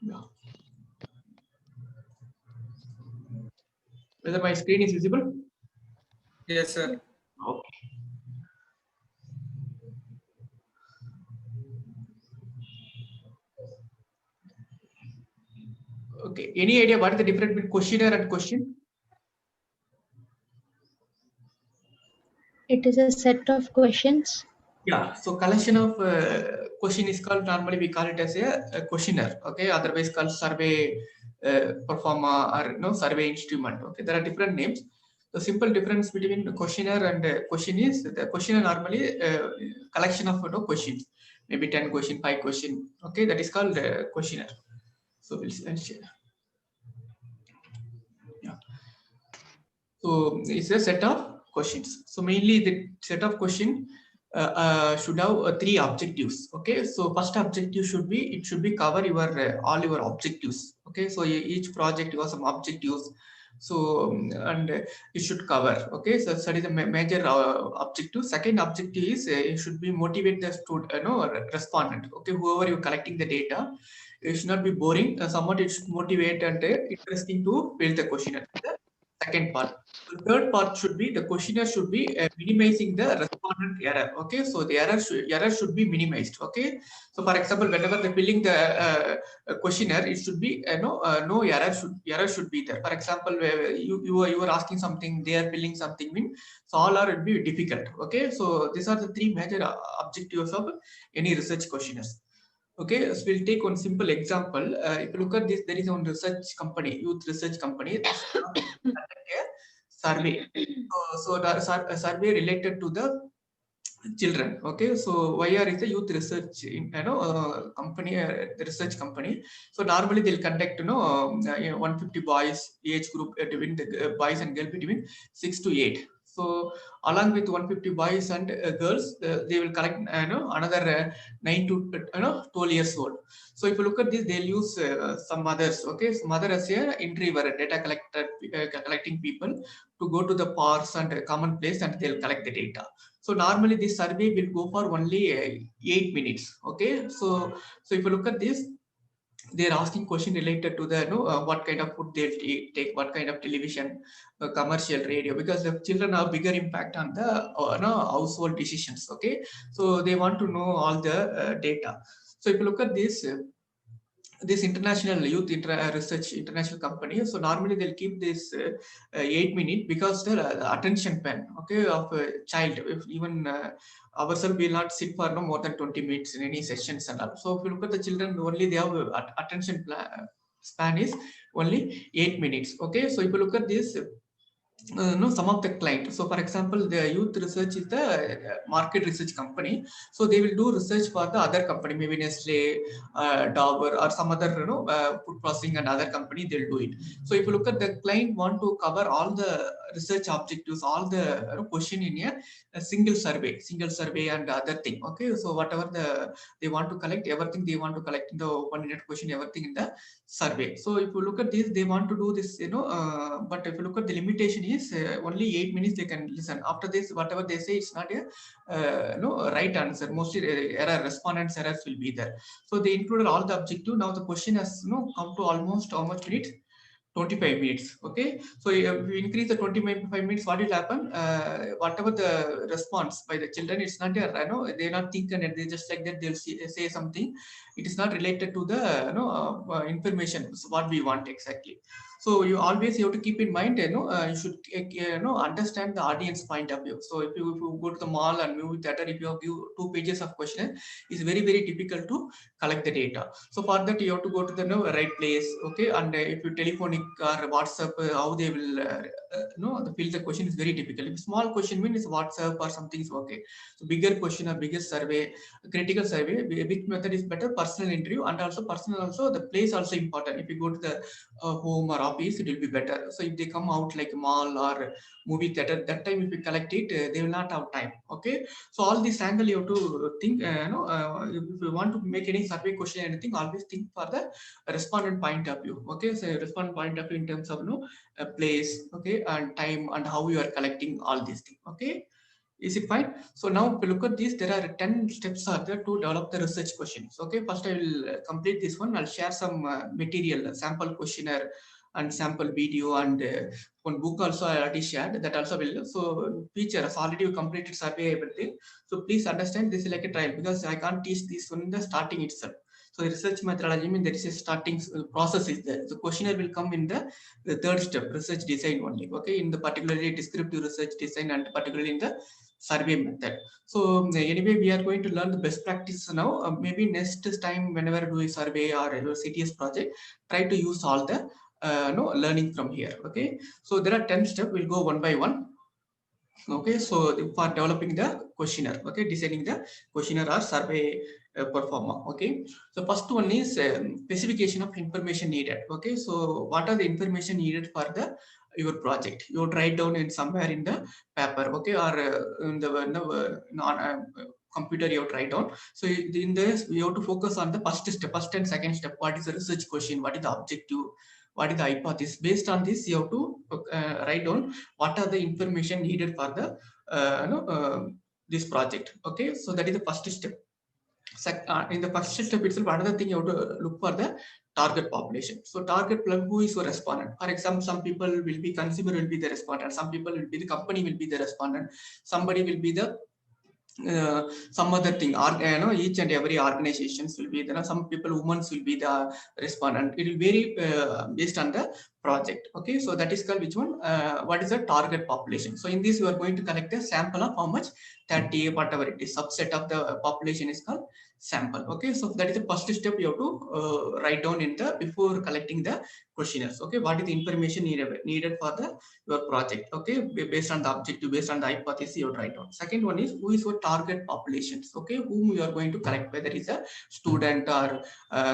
Yeah. Whether my screen is visible? Yes, sir. Okay. Okay. Any idea what is the difference between questionnaire and question? It is a set of questions. Yeah. So collection of question is called, normally we call it as a questionnaire. Okay. Otherwise called survey performer or survey instrument. Okay. There are different names. The simple difference between the questionnaire and question is the questionnaire normally collection of questions, maybe 10 question, 5 question. Okay. That is called questionnaire. So I'll share. Yeah. So it's a set of questions. So mainly the set of question should have 3 objectives. Okay. So first objective should be, it should be cover your all your objectives. Okay. So each project has some objectives. So and it should cover. Okay. So that is the major objective. Second objective is it should be motivate the student, respondent. Okay. Whoever you collecting the data, it should not be boring. Somewhat it should motivate and interesting to build the question. Second part. The third part should be the questionnaire should be minimizing the respondent error. Okay, so the error should be minimized. Okay, so for example, whenever they're filling the questionnaire, it should be no error should be there. For example, you are asking something, they are filling something, so all are will be difficult. Okay, so these are the 3 major objectives of any research questionnaires. Okay, so we'll take one simple example. If you look at this, there is one research company, youth research company, survey. So the a survey related to the children. Okay, so YR is a youth research company, the research company. So normally they'll conduct 150 boys age group between the boys and girls between 6 to 8. So along with 150 boys and girls, they will collect another 9 to 12 years old. So if you look at this, they'll use some others. Okay, some other as a interviewer, data collector, collecting people to go to the parks and common place, and they'll collect the data. So normally this survey will go for only 8 minutes. Okay, so if you look at this, they're asking question related to the what kind of food they'll take, what kind of television, commercial, radio, because the children have bigger impact on the household decisions. Okay, so they want to know all the data. So if you look at this international youth research international company, so normally they'll keep this 8 minutes because the attention span, okay, of a child, if even ourselves will not sit for no more than 20 minutes in any sessions and all. So if you look at the children, only they have attention span is only 8 minutes. Okay, so if you look at this, some of the client. So for example, the youth research is the market research company. So they will do research for the other company, maybe Nestle, Dabur, or some other food processing and other company, they'll do it. So if you look at the client want to cover all the research objectives, all the question in a single survey and other thing. Okay, so whatever they want to collect, everything they want to collect in the 1 minute question, everything in the survey. So if you look at this, they want to do this, but if you look at the limitation is only 8 minutes they can listen. After this, whatever they say, it's not a right answer. Mostly error, respondents errors will be there. So they included all the objective. Now the question has come to almost how much minutes? 25 minutes. Okay, so if we increase the 25 minutes, what will happen? Whatever the response by the children, it's not a they're not thinking, and they just like that they'll say something. It is not related to the information, so what we want exactly. So you always have to keep in mind, you should understand the audience point of view. So if you go to the mall and movie theater, if you have 2 pages of question, it's very difficult to collect the data. So for that, you have to go to the right place. Okay, and if you telephonic or WhatsApp, how they will fill the question is very difficult. If small question means WhatsApp or something is okay. So bigger question or bigger survey, critical survey, which method is better? Personal interview, and also the place also important. If you go to the home or office, it will be better. So if they come out like mall or movie theater, that time if you collect it, they will not have time. Okay, so all this angle you have to think. If you want to make any survey question, anything, always think for the respondent point of view. Okay, so respondent point of view in terms of place, okay, and time, and how you are collecting all these things. Okay, Is it fine? So now if you look at this, there are 10 steps are there to develop the research questions. Okay, first I will complete this one. I'll share some material, sample questionnaire and sample video, and one book also I already shared, that also will. So features already you completed survey, everything. So please understand this is like a trial, because I can't teach this one in the starting itself. So the research methodology means there is a starting process is there. The questionnaire will come in the third step, research design only. Okay, in the particularly descriptive research design, and particularly in the survey method. So anyway, we are going to learn the best practice now. Maybe next time, whenever do a survey or a CTS project, try to use all the learning from here. Okay, so there are 10 steps. We'll go one by one. Okay, so for developing the questionnaire, okay, designing the questionnaire or survey performer. Okay, so first one is specification of information needed. Okay, so what are the information needed for the your project? You would write down in somewhere in the paper, okay, or in the computer you have to write down. So in this, we have to focus on the first step, first and second step. What is the research question? What is the objective? What is the hypothesis? Based on this, you have to write down what are the information needed for the this project. Okay, so that is the first step. In the first step itself, another thing you have to look for the target population. So target plug, who is your respondent? For example, some people will be consumer will be the respondent, some people will be the company will be the respondent, somebody will be the some other thing, each and every organizations will be there. Some people, women will be the respondent. It will vary based on the project. Okay, so that is called which one? What is the target population? So in this, you are going to collect a sample of how much, 30, whatever it is, subset of the population is called sample. Okay, so that is the first step you have to write down in the before collecting the questionnaires. Okay, what is the information needed for the your project? Okay, based on the objective, based on the hypothesis, you write down. Second one is, who is your target populations? Okay, whom you are going to collect, whether it's a student or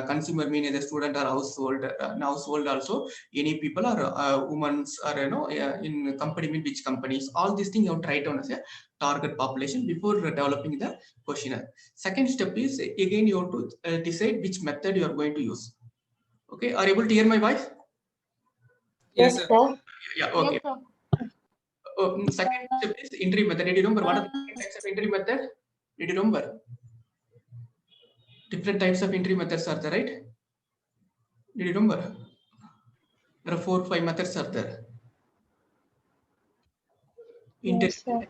consumer, meaning the student or household. Household also any people or women's or in company, mean which companies. All these things you have to write down as a target population before developing the questionnaire. Second step is, again you have to decide which method you are going to use. Okay, are you able to hear my voice? Yes, sir. Yeah, okay. Second step is entry method. Did you remember what are the types of entry method? Did you remember? Different types of entry methods are there, right? Did you remember? There are 4 or 5 methods are there. Yes, sir.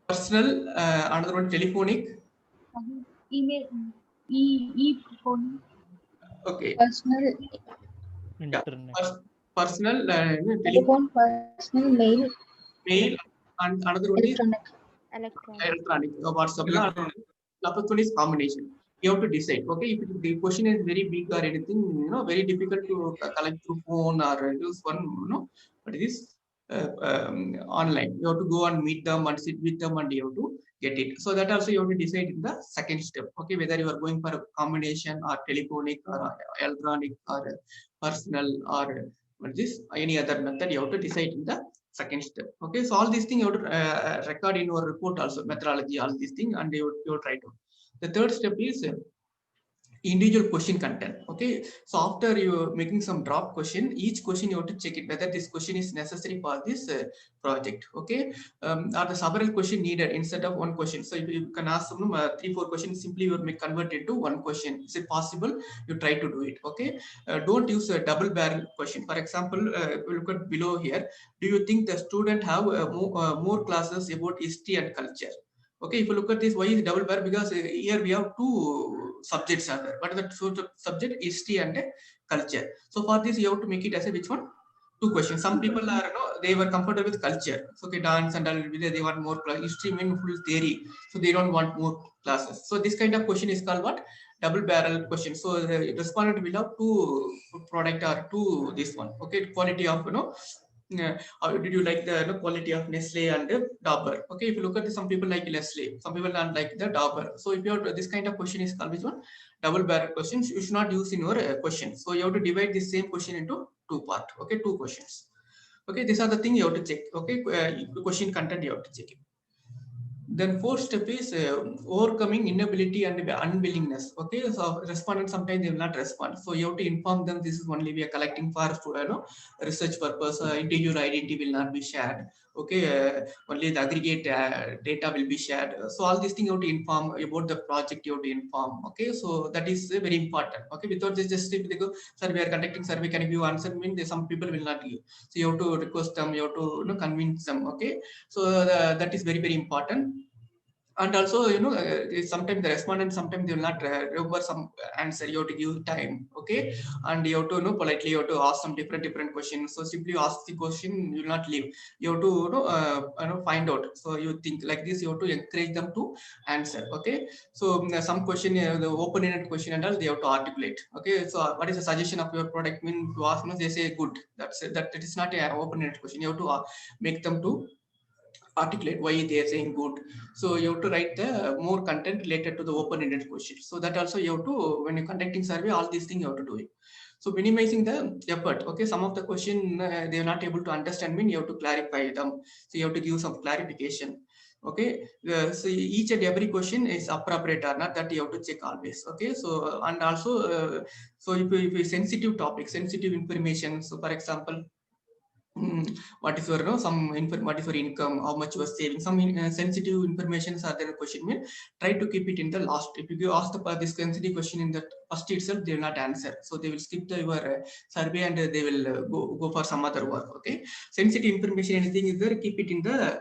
Personal, another one telephonic. Email, phone. Okay. Personal. Internet. Personal, Telephone, personal, mail, mail, and another one is electronic. WhatsApp. Electronic. Last one is combination. You have to decide. Okay, if the question is very big or anything, very difficult to collect through phone or use one, but it is online. You have to go and meet them and sit with them, and you have to get it. So that also you have to decide in the second step. Okay, whether you are going for a combination or telephonic or electronic or personal or any other method, you have to decide in the second step. Okay, so all these things you have to record in your report also, methodology, all these things, and you try to. The third step is individual question content. Okay, so after you making some drop question, each question you have to check it whether this question is necessary for this project. Okay, are the several question needed instead of one question? So if you can ask them 3-4 questions, simply you may convert it to one question. Is it possible? You try to do it. Okay, don't use a double barrel question. For example, look at below here. Do you think the student have more classes about history and culture? Okay, if you look at this, why is double barrel? Because here we have 2 subjects are there. What is the subject? History and culture. So for this, you have to make it as a which one? 2 questions. Some people are they were comfortable with culture. So okay, dance and all, they want more class. History mean full theory, so they don't want more classes. So this kind of question is called what? Double barrel question. So the respondent will have 2 product or 2 this one. Okay, quality of how did you like the quality of Nestle and Dabur? Okay, if you look at this, some people like Nestle, some people don't like the Dabur. So if you have this kind of question is called which one? Double barrel questions. You should not use in your question. So you have to divide the same question into 2 parts. Okay, 2 questions. Okay, these are the things you have to check. Okay, question content you have to check it. Then fourth step is overcoming inability and unwillingness. Okay, so respondents sometimes they will not respond. So you have to inform them this is only we are collecting for research purpose. Individual identity will not be shared. Okay, only the aggregate data will be shared. So all these things you have to inform about the project. You have to inform. Okay, so that is very important. Okay, without this just if they go, sir, we are conducting survey. Can you give answer? Mean some people will not give. So you have to request them. You have to convince them. Okay, so that is very important. And also sometimes the respondent sometimes they will not remember some answer. You have to give time. Okay, and you have to politely you have to ask some different questions. So simply ask the question, you will not leave. You have to find out. So you think like this, you have to encourage them to answer. Okay, so some question, the open-ended question and all they have to articulate. Okay, so what is the suggestion of your product? Mean to ask, they say good. That's it. That it is not an open-ended question. You have to make them to articulate why they are saying good. So you have to write the more content related to the open-ended question. So that also you have to, when you're conducting survey, all these things you have to do it. So minimizing the effort. Okay, some of the question they are not able to understand, mean you have to clarify them. So you have to give some clarification. Okay, so each and every question is appropriate or not, that you have to check always. Okay, so and also so if you sensitive topic, sensitive information. So for example, what is your what is your income, how much you are saving, some sensitive informations are there question, mean try to keep it in the last. If you ask this sensitive question in the first itself, they will not answer, so they will skip your survey and they will go for some other work. Okay, sensitive information, anything is there, keep it in the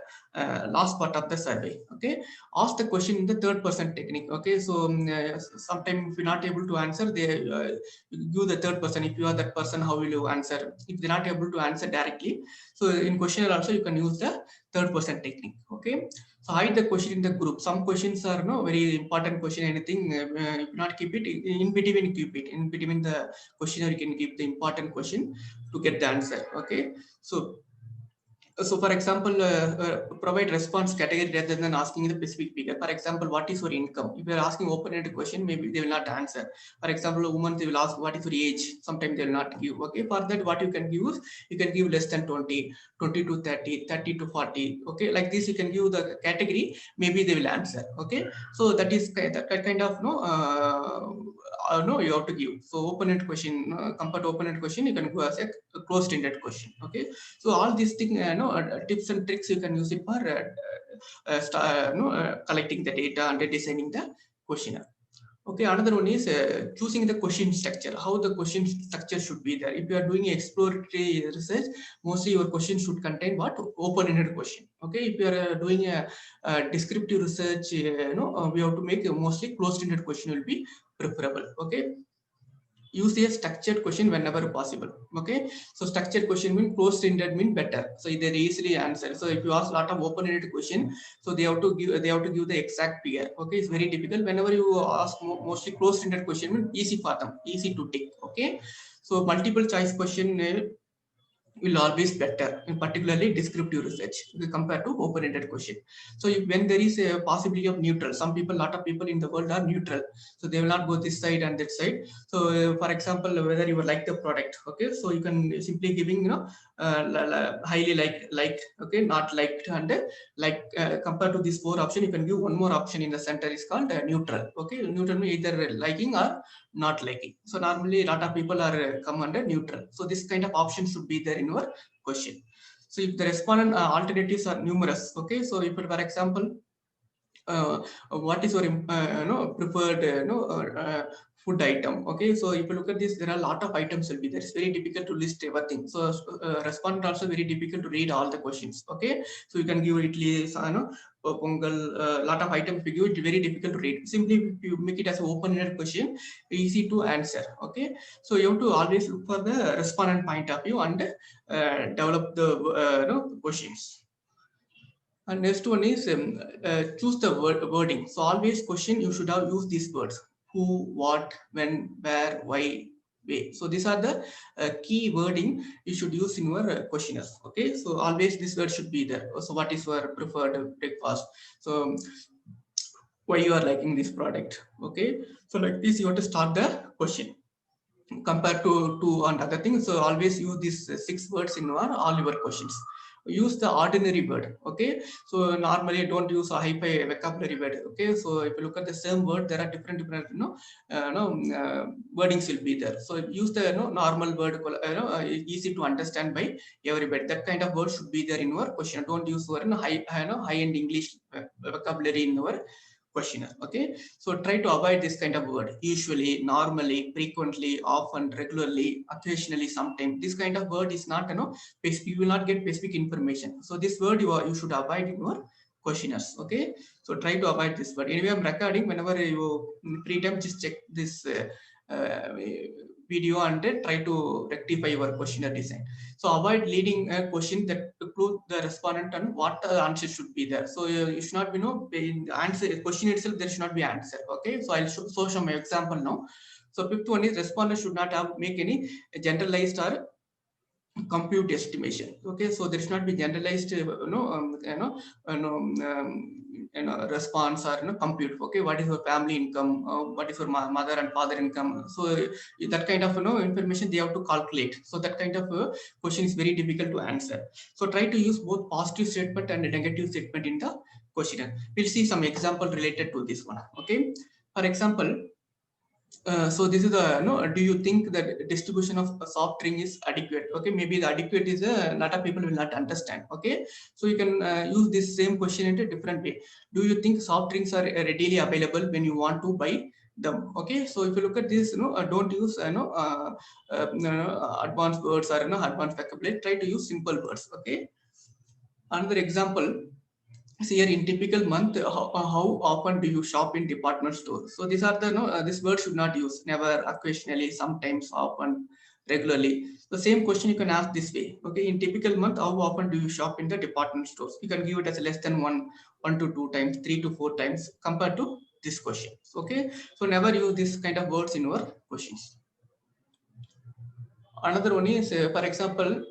last part of the survey. Okay, ask the question in the third person technique. Okay, so sometimes if you're not able to answer, they give the third person. If you are that person, how will you answer? If they're not able to answer directly, so in questionnaire also you can use the third person technique. Okay, so hide the question in the group. Some questions are very important question, anything if not keep it in between, keep it in between the questionnaire. You can keep the important question to get the answer. Okay, so for example, provide response category rather than asking the specific figure. For example, what is your income? If you are asking open-ended question, maybe they will not answer. For example, a woman, they will ask what is your age? Sometimes they will not give. Okay, for that what you can give is, you can give less than 20, 20 to 30, 30 to 40. Okay, like this you can give the category, maybe they will answer. Okay, so that is that kind of no, you have to give. So open-ended question, compared to open-ended question, you can go as a closed-ended question. Okay, so all these things, tips and tricks you can use it for collecting the data and designing the questionnaire. Okay, another one is choosing the question structure. How the question structure should be there. If you are doing exploratory research, mostly your question should contain what? Open-ended question. Okay, if you are doing a descriptive research, we have to make a mostly closed-ended question will be preferable. Okay, use a structured question whenever possible. Okay, so structured question mean closed-ended mean better, so they easily answer. So if you ask a lot of open-ended question, so they have to give the exact figure. Okay, it's very difficult. Whenever you ask mostly closed-ended question, mean easy for them, easy to take. Okay, so multiple choice question will always better, in particularly descriptive research compared to open-ended question. So when there is a possibility of neutral, some people, lot of people in the world are neutral, so they will not go this side and that side. So for example, whether you like the product, okay, so you can simply giving highly liked, okay, not liked, and compared to this four option, you can give one more option in the center is called neutral. Okay, neutral means either liking or not liking. So normally a lot of people are come under neutral. So this kind of option should be there in your question. So if the respondent alternatives are numerous, okay, so if for example, what is your preferred food item? Okay, so if you look at this, there are a lot of items will be there. It's very difficult to list everything. So respondent also very difficult to read all the questions. Okay, so you can give idli, pongal, lot of items. If you give it, very difficult to read. Simply if you make it as an open-ended question, easy to answer. Okay, so you have to always look for the respondent point of view and develop the questions. And next one is choose the wording. So always question, you should have used these words: who, what, when, where, why, way. So these are the key wording you should use in your questionnaires. Okay, so always this word should be there. So what is your preferred breakfast? So why you are liking this product? Okay, so like this you have to start the question compared to and other things. So always use these 6 words in all your questions. use the ordinary word. Okay, so normally don't use a hyphy vocabulary word. Okay, so if you look at the same word, there are different wordings will be there. So use the normal word, easy to understand by everybody. That kind of word should be there in your question. Don't use high end English vocabulary in your questionnaire. Okay, so try to avoid this kind of word: usually, normally, frequently, often, regularly, occasionally, sometimes. This kind of word is not you will not get specific information. So this word you should avoid in your questionnaires. Okay, so try to avoid this word. Anyway, I'm recording. Whenever you free time, just check this video and try to rectify your questionnaire design. So avoid leading a question that include the respondent and what the answer should be there. So you should not be in the answer question itself there should not be answer. Okay, so I'll show my example now. So fifth one is respondent should not have make any generalized or compute estimation. Okay, so there should not be generalized response or compute. Okay, what is your family income, what is your mother and father income. So that kind of information they have to calculate. So that kind of question is very difficult to answer. So try to use both positive statement and negative statement in the question. We'll see some example related to this one. Okay, for example, so this is the do you think that distribution of a soft drink is adequate? Okay, maybe the adequate is a lot of people will not understand. Okay, so you can use this same question in a different way. Do you think soft drinks are readily available when you want to buy them? Okay, so if you look at this, don't use advanced words or advanced vocabulary. Try to use simple words. Okay, another example. See here, in typical month, how often do you shop in department stores? So these are the this word should not use: never, occasionally, sometimes, often, regularly. The same question you can ask this way. Okay, in typical month, how often do you shop in the department stores? You can give it as less than one to two times, 3 to 4 times compared to this question. Okay, so never use this kind of words in your questions. Another one is, for example.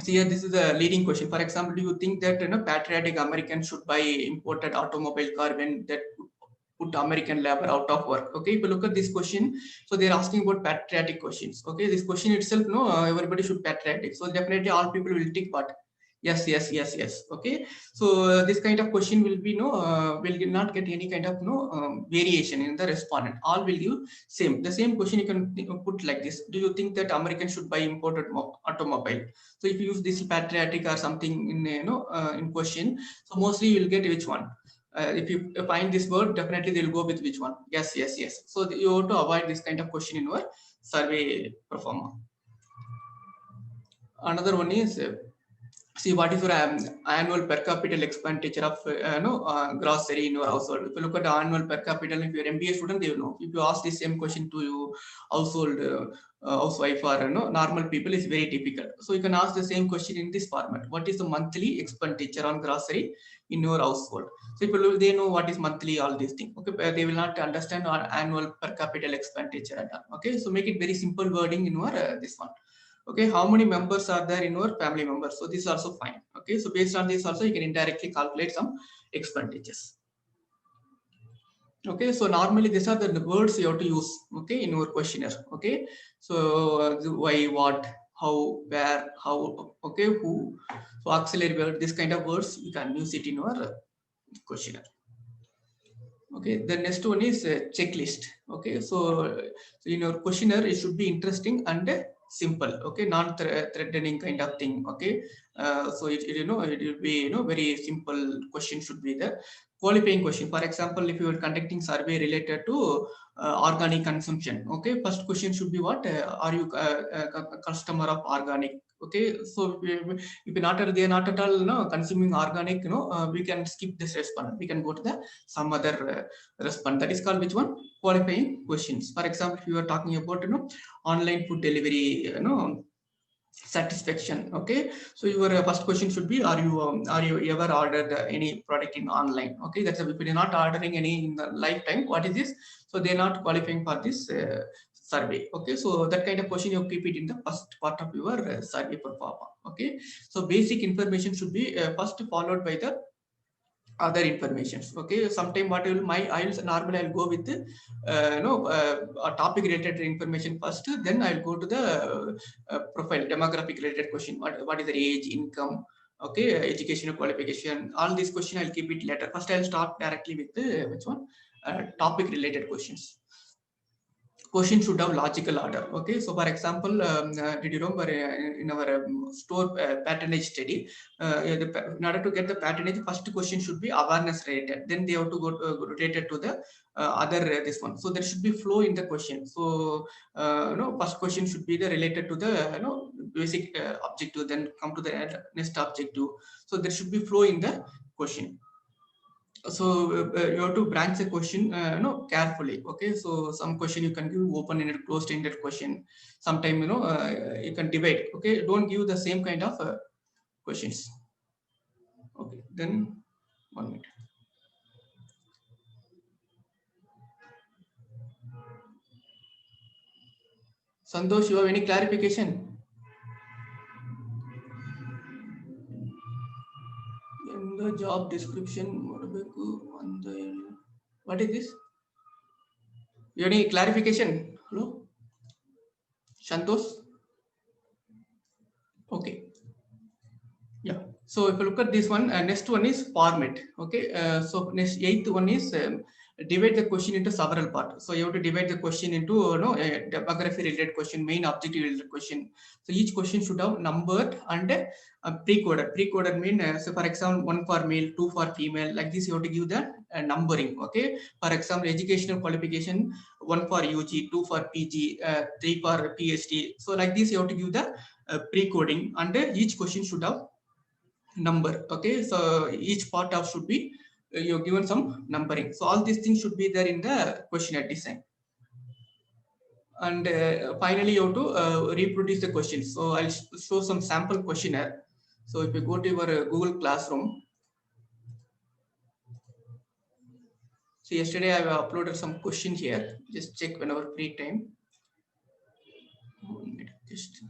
See here, this is a leading question. For example, do you think that patriotic Americans should buy imported automobile car when that put American labor out of work? Okay, if you look at this question, so they're asking about patriotic questions. Okay, this question itself, everybody should patriotic. So definitely all people will tick what? Yes, yes, yes, yes. Okay, so this kind of question will be will not get any kind of variation in the respondent. All will give same. The same question you can put like this: do you think that Americans should buy imported automobile? So if you use this patriotic or something in in question, so mostly you will get which one. If you find this word, definitely they will go with which one. Yes, yes, yes. So you have to avoid this kind of question in your survey performer. Another one is. See what is your annual per capita expenditure of grocery in your household. If you look at the annual per capita, if you're an MBA student, they will know. If you ask the same question to you household housewife or normal people, it's very difficult. So you can ask the same question in this format: what is the monthly expenditure on grocery in your household? So people they know what is monthly, all these things. Okay, they will not understand our annual per capita expenditure at all. Okay, so make it very simple wording in your this one. Okay, how many members are there in your family members? So this is also fine. Okay, so based on this also you can indirectly calculate some expenditures. Okay, so normally these are the words you have to use. Okay, in your questionnaire. Okay, so why, what, how, where, how. Okay, who. So auxiliary word, this kind of words you can use it in your questionnaire. Okay, the next one is checklist. Okay, so in your questionnaire it should be interesting and simple. Okay, non-threatening kind of thing. Okay, so it will be very simple question should be there. Qualifying question. For example, if you are conducting survey related to organic consumption. Okay, first question should be what? Are you a customer of organic? Okay, so if you're not, they are not at all consuming organic, we can skip this response. We can go to the some other response. That is called which one? Qualifying questions. For example, if you are talking about online food delivery, satisfaction. Okay, so your first question should be: are you ever ordered any product in online? Okay, that's if you're not ordering any in the lifetime, what is this? So they're not qualifying for this survey. Okay, so that kind of question you keep it in the first part of your survey performer. Okay, so basic information should be first followed by the other informations. Okay, sometime what I'll normally I'll go with a topic related information first, then I'll go to the profile demographic related question. What is the age, income, Okay, educational qualification, all these questions I'll keep it later. First I'll start directly with the which one topic related questions. Question should have logical order. Okay, so for example, did you remember in our store patronage study, in order to get the patronage, first question should be awareness related. Then they have to go related to the other this one. So there should be flow in the question. So first question should be the related to the basic objective. Then come to the next objective. So there should be flow in the question. So you have to branch the question carefully. Okay, so some question you can give open-ended, closed-ended question. Sometime you can divide. Okay, don't give the same kind of questions. Okay, then 1 minute. Santosh, you have any clarification? In the job description, what is this? You have any clarification? Hello, Santosh. Okay. Yeah. So if you look at this one, next one is format. Okay. So next 8th one is divide the question into several parts. So you have to divide the question into a demography related question, main objective related question. So each question should have numbered and pre-coded. Pre-coded mean so for example 1 for male, 2 for female. Like this you have to give the numbering. Okay. For example, educational qualification 1 for UG, 2 for PG, 3 for PhD. So like this you have to give the pre-coding, and each question should have number. Okay, so each part of should be you're given some numbering. So all these things should be there in the questionnaire design. And finally you have to reproduce the questions. So I'll show some sample questionnaire. So if you go to your Google Classroom, so yesterday I have uploaded some question here. Just check whenever free time. Just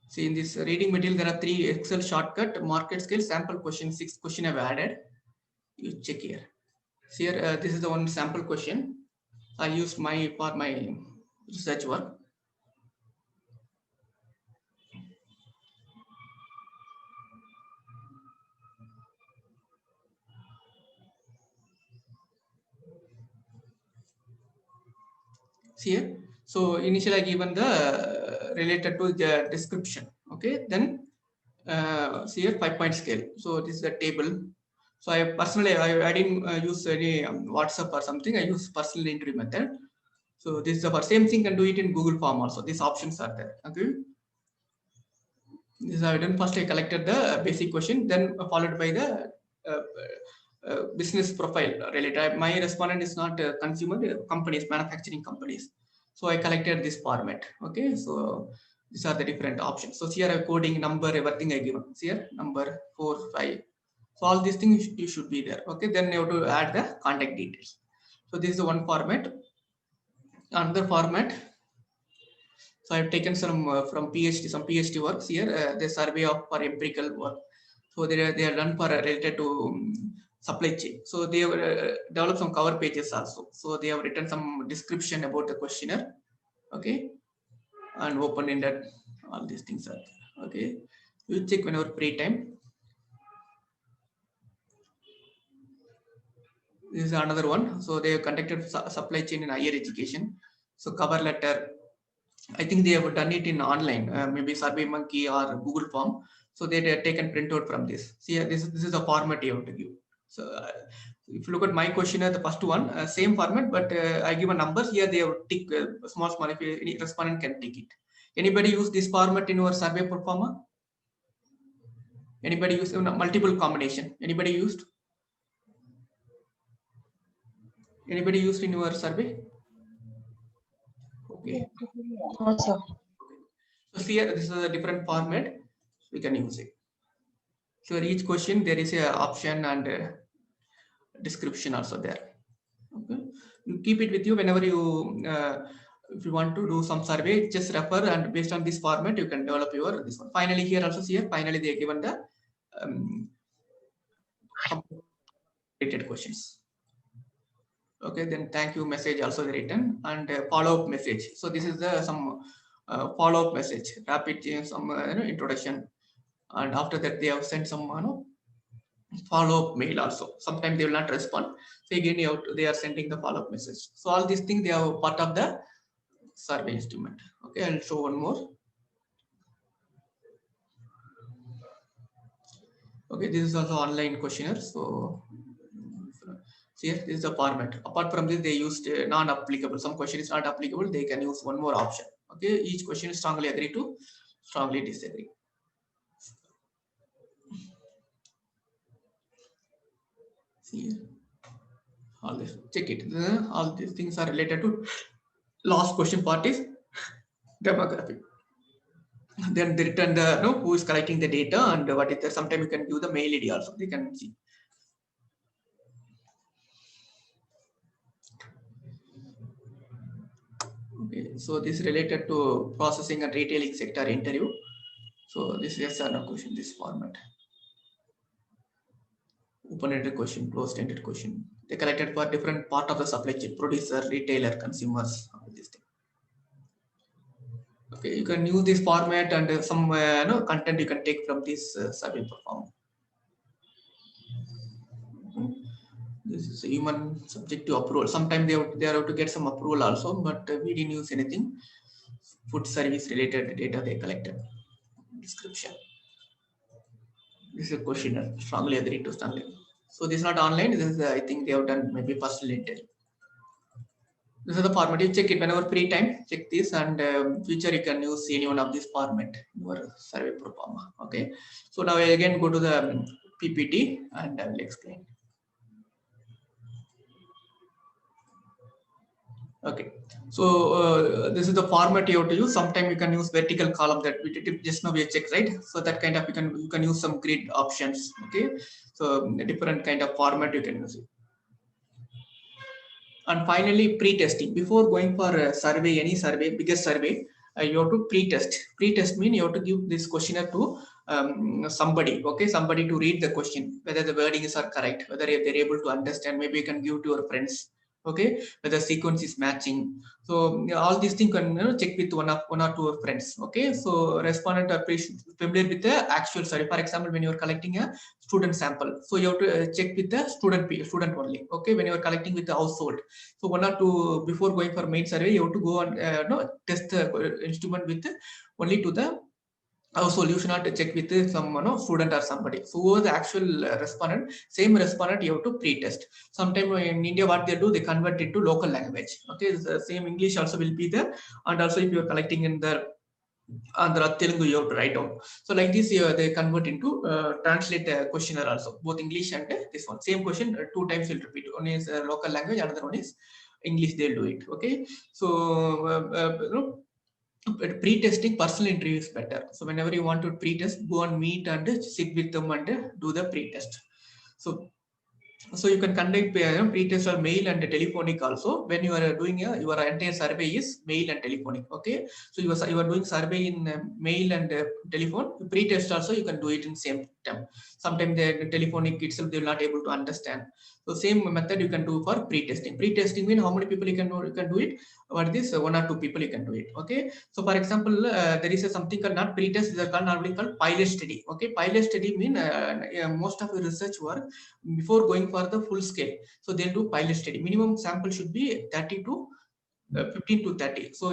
see in this reading material, there are 3 Excel shortcut, market scale, sample question, 6 question I've added. You check here. So here, this is the one sample question I used for my research work. See here. So initially I given the related to the description. Okay, then see here 5-point scale. So this is the table. So I didn't use any WhatsApp or something. I use personal interview method. So this is the same thing, can do it in Google Form also. These options are there. Okay. This I done. First I collected the basic question, then followed by the business profile related. My respondent is not consumer companies, manufacturing companies. So I collected this format. Okay, so these are the different options. So here I coding, number, everything I given. See here number 4, 5. So all these things you should be there. Okay, then you have to add the contact details. So this is the one format. Another format. So I've taken some from PhD, some PhD works here. The survey for empirical work. So they are done for related to supply chain. So they have developed some cover pages also. So they have written some description about the questionnaire. Okay, and open-ended. All these things are there. Okay. You check whenever free time. This is another one. So they have conducted supply chain in higher education. So cover letter. I think they have done it in online, maybe SurveyMonkey or Google Form. So they have taken printout from this. See, this is the format you have to give. So if you look at my questionnaire, the first one, same format, but I give a number here. They have tick small. If any respondent can tick it. Anybody use this format in your survey performer? Anybody use multiple combination? Anybody used? Anybody used in your survey? Okay. No, sir. So here, this is a different format. We can use it. So each question there is a option and description also there. Okay. You keep it with you whenever you if you want to do some survey, just refer, and based on this format you can develop your this one. Finally here also see here, finally they are given the related questions. Okay, then thank you message also written, and follow-up message. So this is the some follow-up message, rapid some introduction, and after that they have sent some follow-up mail also. Sometimes they will not respond. So again, they are sending the follow-up message. So all these things they are part of the survey instrument. Okay, I'll show one more. Okay, this is also online questionnaire. So here this is the format. Apart from this, they used non-applicable. Some question is not applicable. They can use one more option. Okay, each question is strongly agree to strongly disagree. See here. All this, check it. All these things are related to last question part is demographic. Then they return the who is collecting the data and what is there. Sometimes you can do the mail ID also. They can see. Okay, so this is related to processing and retailing sector interview. So this is yes or no question. This format. Open-ended question, closed-ended question. They collected for different part of the supply chain: producer, retailer, consumers. All these things. Okay, you can use this format and some content you can take from this survey perform. This is a human subject to approval. Sometimes they are to get some approval also, but we didn't use anything. Food service related data they collected. Description. This is a questionnaire. Strongly agree to strongly. So this is not online. This is I think they have done maybe personal interview. This is the format. You check it whenever free time. Check this, and future you can use any one of this format in your survey performer. Okay. So now I again go to the PPT and I will explain. Okay. So this is the format you have to use. Sometimes you can use vertical column that we did just now we checked, right? So that kind of you can use some grid options. Okay. So different kind of format you can use it. And finally, pre-testing. Before going for a survey, any survey, biggest survey, you have to pre-test. Pre-test means you have to give this questionnaire to somebody, okay, somebody to read the question, whether the wordings are correct, whether they're able to understand. Maybe you can give to your friends, okay, whether sequence is matching. So all these things can check with one or two friends, okay. So respondent are familiar with the actual survey. For example, when you are collecting a student sample, so you have to check with the student only, okay. When you are collecting with the household, so one or two before going for main survey, you have to go and test the instrument with only to the household. You should not check with some student or somebody. So who was the actual respondent, same respondent you have to pre-test. Sometime in India, what they do, they convert it to local language. Okay, the same English also will be there, and also if you are collecting in the Andhra, Telugu, you have to write down. So like this, they convert into translate questionnaire also, both English and this one. Same question, two times will repeat. One is local language, another one is English. They'll do it. Okay, so pre-testing personal interview is better. So whenever you want to pre-test, go and meet and sit with them and do the pre-test. So you can conduct pre-test or mail and telephonic also. When you are doing your entire survey is mail and telephonic. Okay, so you are doing survey in mail and telephone. Pre-test also you can do it in same time. Sometimes the telephonic itself they will not able to understand. So same method you can do for pre-testing. Pre-testing means how many people you can do it. What is this? One or two people you can do it. Okay. So for example, there is something called not pre-test. These are called normally called pilot study. Okay. Pilot study mean most of the research work before going for the full scale. So they'll do pilot study. Minimum sample should be 30 to 15 to 30. So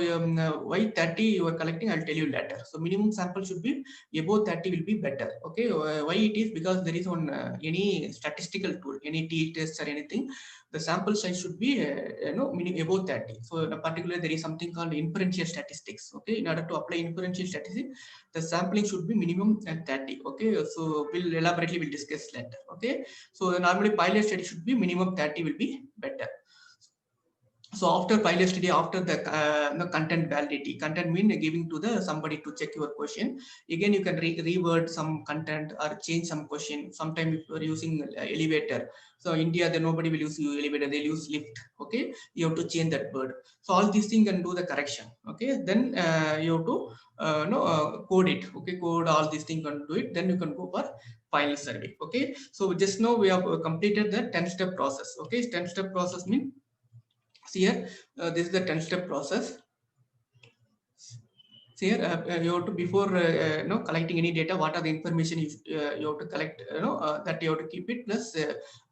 why 30 you are collecting, I'll tell you later. So minimum sample should be above 30 will be better. Okay, why it is because there is on any statistical tool, any t-test or anything, the sample size should be above 30. So particularly there is something called inferential statistics. Okay, in order to apply inferential statistics, the sampling should be minimum at 30. Okay, so we'll elaborately we'll discuss later. Okay, so normally pilot study should be minimum 30 will be better. So after pilot study, after the content validity, content mean giving to the somebody to check your question. Again, you can reword some content or change some question. Sometimes if you are using elevator, so India, then nobody will use elevator, they'll use lift. Okay, you have to change that word. So all these things can do the correction. Okay, then you have to code it. Okay, code all these things and do it. Then you can go for final survey. Okay, so just now we have completed the 10-step process. Okay, 10-step process means. See here, this is the 10-step process. here you have to, before collecting any data, what are the information you have to collect, that you have to keep it, plus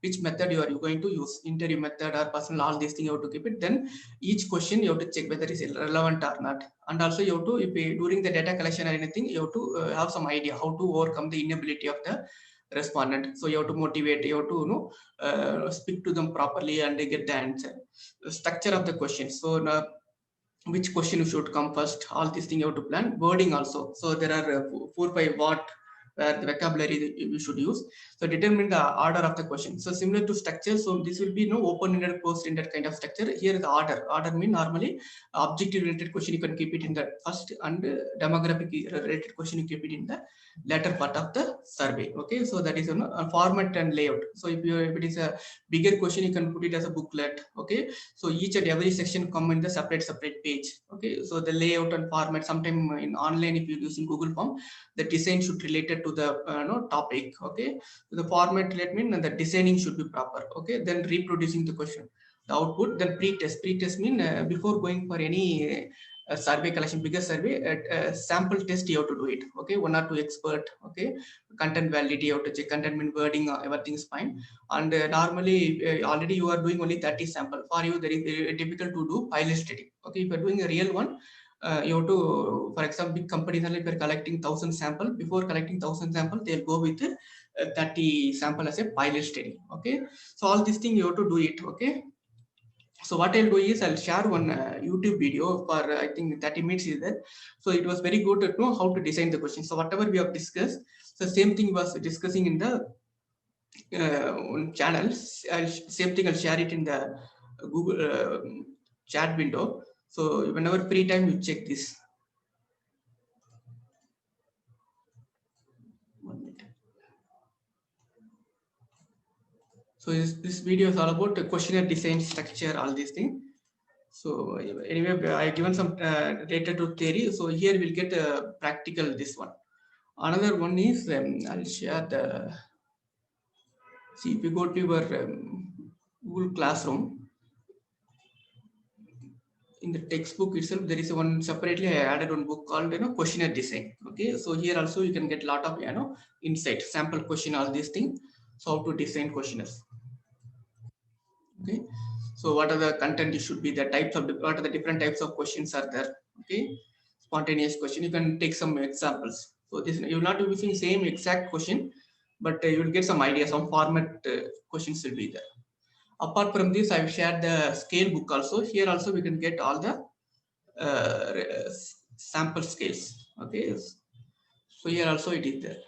which method you are going to use, interview method or personal, all these things you have to keep it. Then each question you have to check whether it is relevant or not. And also you have to, if during the data collection or anything, you have to have some idea how to overcome the inability of the respondent. So you have to motivate, you have to speak to them properly and they get the answer. The structure of the question. So now, which question should come first, all these things you have to plan. Wording also, so there are 4-5 what, where the vocabulary you should use. So determine the order of the question. So similar to structure, so this will be no open-ended, closed-ended kind of structure. Here the order mean normally objective related question you can keep it in the first, and demographic related question you keep it in the latter part of the survey. Okay, so that is a format and layout. So if it is a bigger question, you can put it as a booklet. Okay, so each and every section come in the separate page. Okay, so the layout and format, sometime in online if you're using Google Form, the design should related to the topic. Okay, so the format let mean the designing should be proper. Okay, then reproducing the question, the output. Then pre-test mean before going for any survey collection, bigger survey, sample test you have to do it. Okay, 1 or 2 expert. Okay, content validity you have to check, content mean wording, everything is fine. And normally already you are doing only 30 sample. For you, there is very difficult to do pilot study. Okay, if you are doing a real one, you have to, for example, big companies, if you are collecting 1,000 sample, before collecting 1,000 sample, they'll go with 30 sample as a pilot study. Okay, so all these things you have to do it. Okay, so what I'll do is I'll share one YouTube video for I think 30 minutes is there. So it was very good to know how to design the question. So whatever we have discussed, so same thing was discussing in the on channels. Same thing I'll share it in the Google chat window. So whenever free time you check this. 1 minute. So this video is all about the questionnaire design, structure, all these things. So anyway, I given some data to theory. So here we'll get a practical this one. Another one is I'll share the. See, if you go to your Google Classroom, in the textbook itself, there is one separately I added one book called questionnaire design. Okay, so here also you can get a lot of insight, sample question, all these things. So how to design questionnaires. Okay, so what are the content? It should be the types of what are the different types of questions are there. Okay, spontaneous question. You can take some examples. So this you will not be using same exact question, but you will get some ideas. Some format questions will be there. Apart from this, I've shared the scale book also. Here also we can get all the sample scales. Okay, so here also it is there.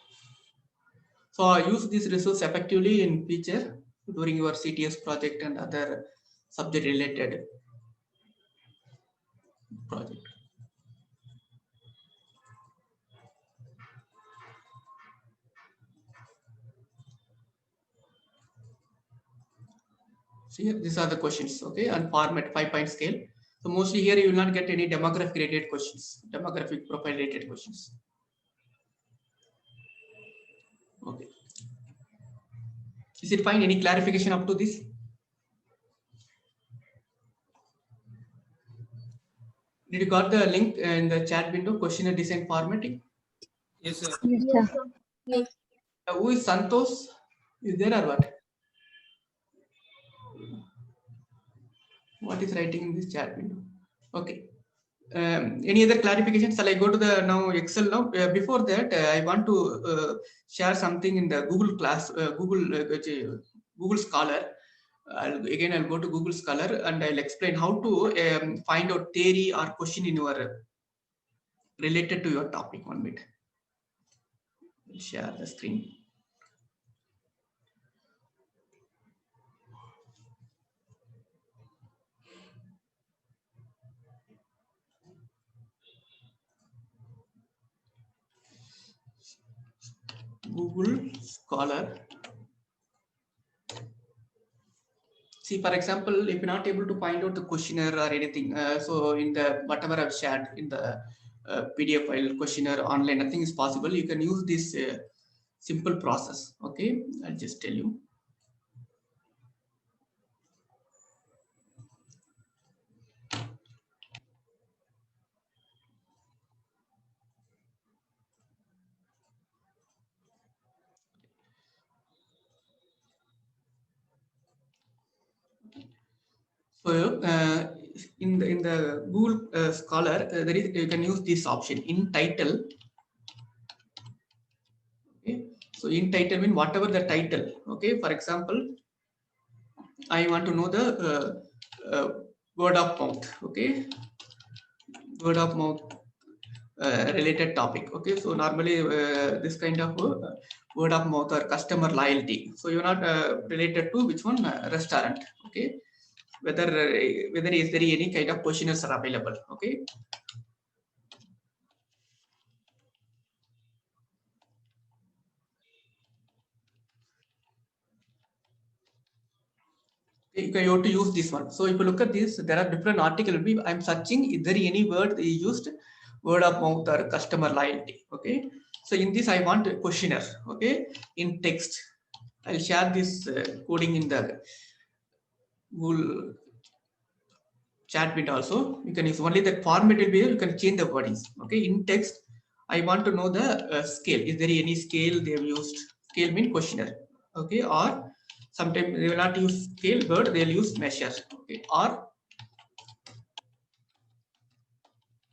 So I use this resource effectively in future during your CTS project and other subject related project. So here, these are the questions. Okay, and format 5-point scale. So mostly here you will not get any demographic related questions, demographic profile related questions. Okay. Is it fine? Any clarification up to this? Did you got the link in the chat window? Questionnaire design formatting. Yes, sir. Yes, sir. Yes. Who is Santosh? Is there or what? What is writing in this chat window? Okay. Any other clarification? Shall I go to the now Excel now? Before that, I want to share something in the Google class, Google Scholar. I'll go to Google Scholar and I'll explain how to find out theory or question in your related to your topic. 1 minute. I'll share the screen. Google Scholar. See, for example, if you're not able to find out the questionnaire or anything, so in the whatever I've shared in the PDF file, questionnaire online, nothing is possible. You can use this simple process. Okay, I'll just tell you. So in the Google Scholar, there is, you can use this option in title. Okay, so in title mean whatever the title. Okay, for example, I want to know the word of mouth. Okay, word of mouth related topic. Okay, so normally this kind of word of mouth or customer loyalty. So you're not related to which one restaurant. Okay, whether is there any kind of questionnaires are available. Okay. You have to use this one. So if you look at this, there are different articles. I'm searching, is there any word they used, word of mouth or customer loyalty. Okay. So in this, I want a questionnaire. Okay. In text, I'll share this coding in the Google chat window also. You can use only the format will be here. You can change the wordings. Okay. In text, I want to know the scale. Is there any scale they have used? Scale mean questionnaire. Okay. Or sometimes they will not use scale word, they'll use measure. Okay. Or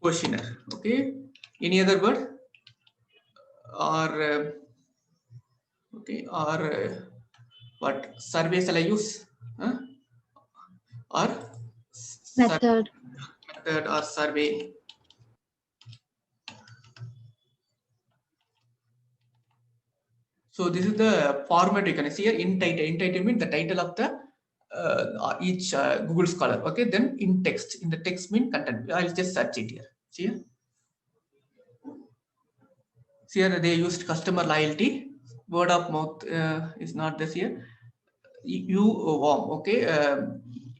questionnaire. Okay. Any other word? Or okay. Or what survey shall I use? Huh? Or Method. method or survey. So this is the format you can see here. In title. In title means the title of the each Google Scholar. Okay. Then in text. In the text mean content. I'll just search it here. See here. See here they used customer loyalty. Word of mouth is not this here. UWOM. Okay.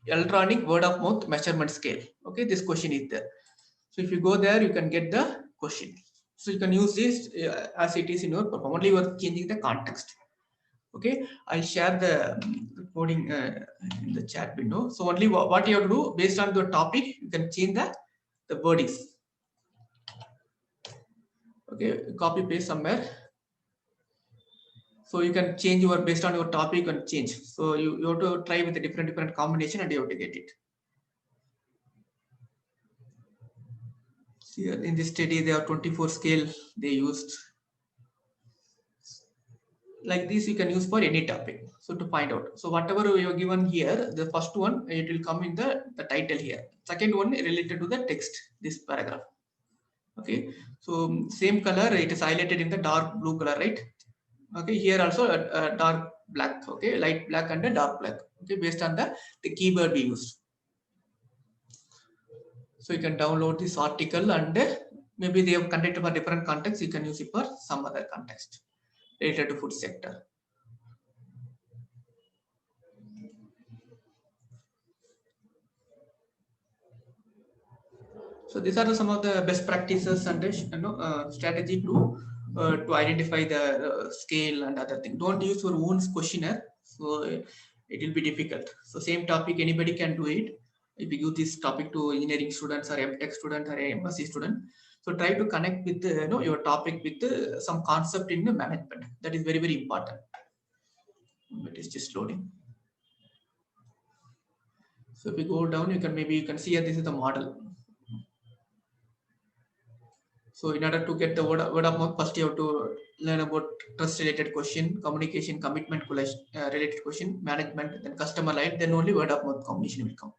Electronic word of mouth measurement scale. Okay. This question is there. So if you go there, you can get the question. So you can use this as it is in your perform. Only you are changing the context. Okay, I'll share the coding in the chat window. So only what you have to do based on the topic, you can change the wordings. Okay, copy paste somewhere. So you can change your based on your topic and change. So you have to try with a different combination and you have to get it. Here in this study, they have 24 scale they used. Like this, you can use for any topic. So to find out. So whatever you are given here, the first one, it will come in the title here. Second one related to the text, this paragraph. Okay. So same color, it is highlighted in the dark blue color, right? Okay. Here also a dark black. Okay. Light black and a dark black. Okay. Based on the keyword we used. So you can download this article and maybe they have conducted for different context. You can use it for some other context related to food sector. So these are some of the best practices and strategy to identify the scale and other thing. Don't use your own questionnaire, so it will be difficult. So same topic, anybody can do it. If you use this topic to engineering students or MTech student or MSc student, so try to connect with your topic with some concept in the management. That is very important. It is just loading. So if you go down, you can see here, this is the model. So in order to get the word of mouth, first you have to learn about trust related question, communication, commitment related question, management, then customer line, then only word of mouth combination will come.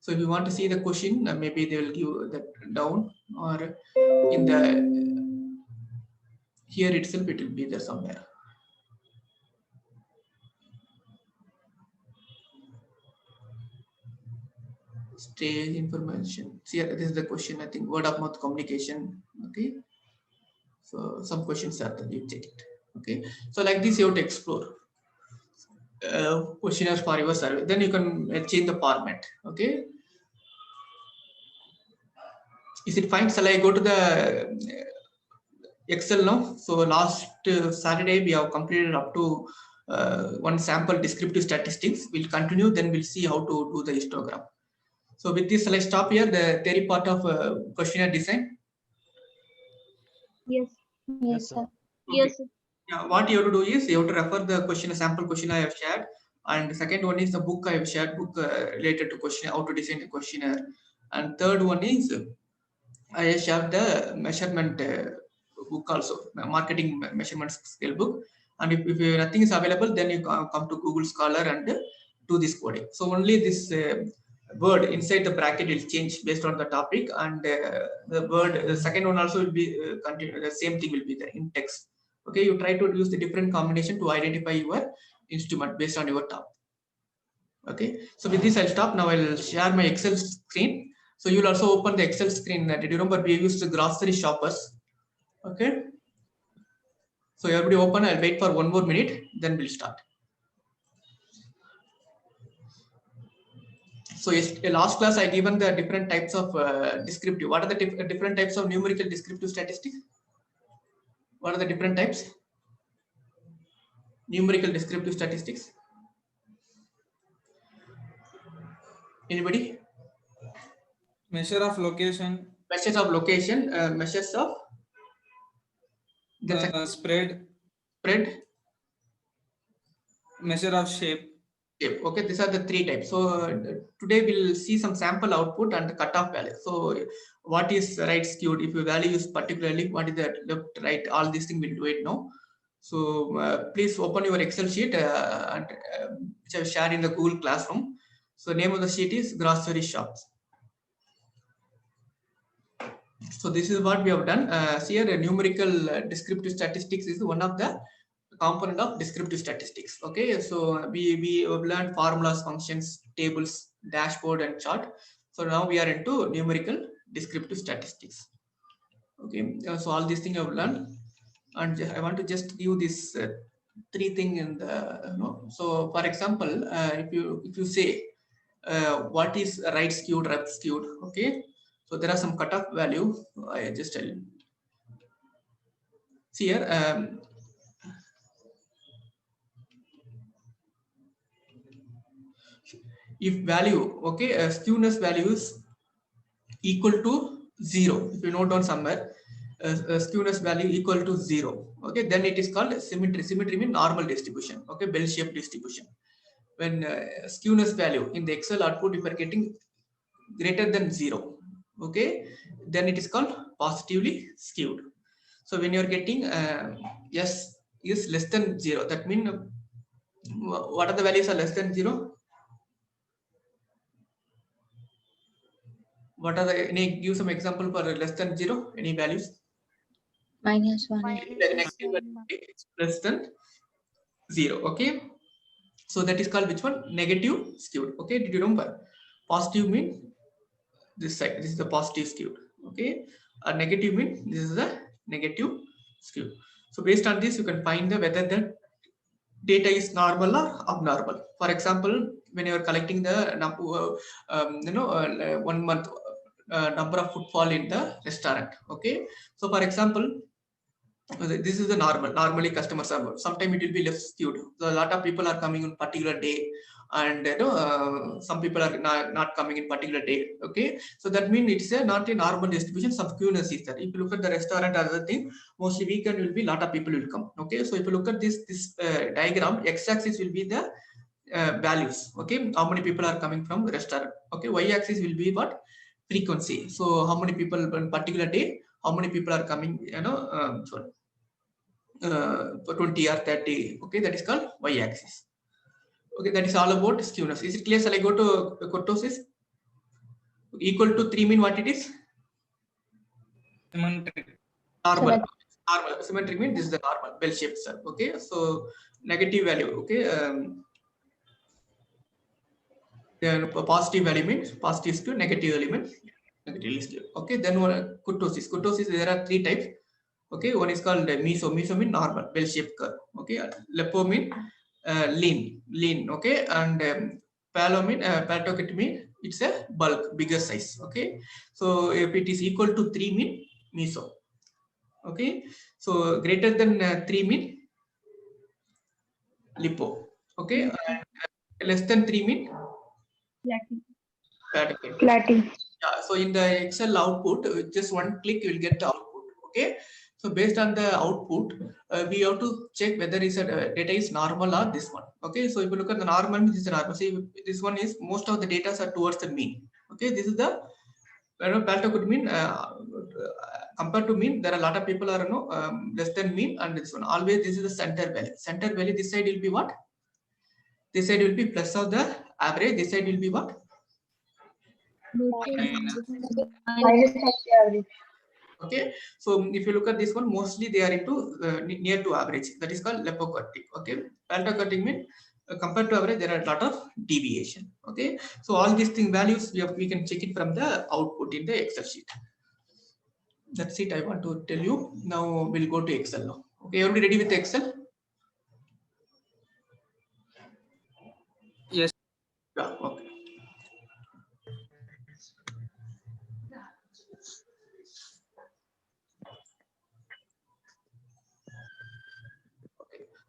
So if you want to see the question, maybe they will give that down or in the here itself, it will be there somewhere. Stage information. See, this is the question. I think word of mouth communication. Okay. So some questions are there. You check it. Okay. So like this, you have to explore questionnaires for your survey. Then you can change the format. Okay. Is it fine? Shall I go to the Excel now? So last Saturday we have completed up to one sample descriptive statistics. We'll continue. Then we'll see how to do the histogram. So with this, shall I stop here the theory part of questionnaire design? Yes. Yes, sir. Yes, sir. Yeah, what you have to do is you have to refer the question, sample question I have shared, And second one is the book I have shared, book related to question, how to design the questionnaire. And third one is I have shared the measurement book also, marketing measurement scale book. And if nothing is available, then you come to Google Scholar and do this coding. So only this word inside the bracket will change based on the topic, and the second one also will be continue, the same thing will be there in text. Okay, you try to use the different combination to identify your instrument based on your topic. Okay, so with this I'll stop. Now I'll share my Excel screen. So you'll also open the Excel screen. Did you remember we used the grocery shoppers? Okay. So everybody open. I'll wait for 1 more minute, then we'll start. So last class I given the different types of descriptive. What are the different types of numerical descriptive statistics? What are the different types? Numerical descriptive statistics. Anybody? Measure of location, Measures of location, measures of spread, measure of shape. Okay, these are the three types. So today we'll see some sample output and the cutoff value. So what is right skewed? If your value is particularly, what is the left, right? All these things we'll do it now. So please open your Excel sheet and which I share in the Google Classroom. So name of the sheet is grocery shops. So this is what we have done. Here numerical descriptive statistics is one of the component of descriptive statistics. Okay, so we have learned formulas, functions, tables, dashboard, and chart. So now we are into numerical descriptive statistics. Okay, so all these things I have learned, and I want to just give this three things in the So for example, if you say what is right skewed, left skewed, okay, so there are some cutoff value. I just tell you. See here. If value, okay, skewness value is equal to 0, if you note down somewhere, skewness value equal to 0, okay, then it is called symmetry. Symmetry means normal distribution, okay, bell-shaped distribution. When skewness value in the Excel output, if you are getting greater than 0, okay, then it is called positively skewed. So when you are getting yes is less than 0, that means what are the values are less than 0? What are the, give some example for less than 0, any values? -1. Negative less than 0, okay. So that is called which one? Negative skewed, okay. Did you remember? Positive means this side, this is the positive skewed, okay. Negative means this is the negative skewed. So based on this, you can find the whether the data is normal or abnormal. For example, when you are collecting the 1 month number of footfall in the restaurant, okay. So for example, this is the normally customers are, sometimes it will be less skewed. So a lot of people are coming on particular day, and some people are not coming in particular day, okay. So that means it's not a normal distribution, some skewness is there. If you look at the restaurant or other thing, mostly weekend will be lot of people will come, okay. So if you look at this diagram, x-axis will be the values, okay, how many people are coming from the restaurant, okay. Y-axis will be what? Frequency. So how many people on particular day, how many people are coming, for 20 or 30, okay, that is called y-axis. Okay, that is all about skewness. Is it clear? Shall I go to kurtosis? Equal to 3 mean what it is? Symmetric. Normal. Symmetry means this is the normal bell-shaped curve. Okay, so negative value. Okay, then positive value means positive skew, negative element negatively skewed. Okay, then kurtosis. Kurtosis, there are 3 types. Okay, one is called meso. Meso mean normal bell-shaped curve. Okay, lepo mean lean. Okay, and palo mean patoket mean it's a bulk, bigger size. Okay, so if it is equal to 3 mean meso. Okay, so greater than 3 mean lipo. Okay, and less than 3 mean Flatty. Yeah, so in the Excel output, with just one click, you will get the output. Okay, So based on the output, we have to check whether is data is normal or this one. Okay, so if you look at the normal, this is the normal. See, this one is most of the data are towards the mean. Okay, this is the Palta could mean compared to mean. There are a lot of people are less than mean, and this one always this is the center value. Center value this side will be what? This side will be plus of the average. This side will be what? Minus of the average. Okay, so if you look at this one, mostly they are into near to average. That is called Leppo-Curting. Okay, Palta-Curting means compared to average, there are a lot of deviation. Okay, so all these thing values we can check it from the output in the Excel sheet. That's it. I want to tell you. Now we'll go to Excel now. Okay, everybody ready with Excel? Yes. Yeah. Okay.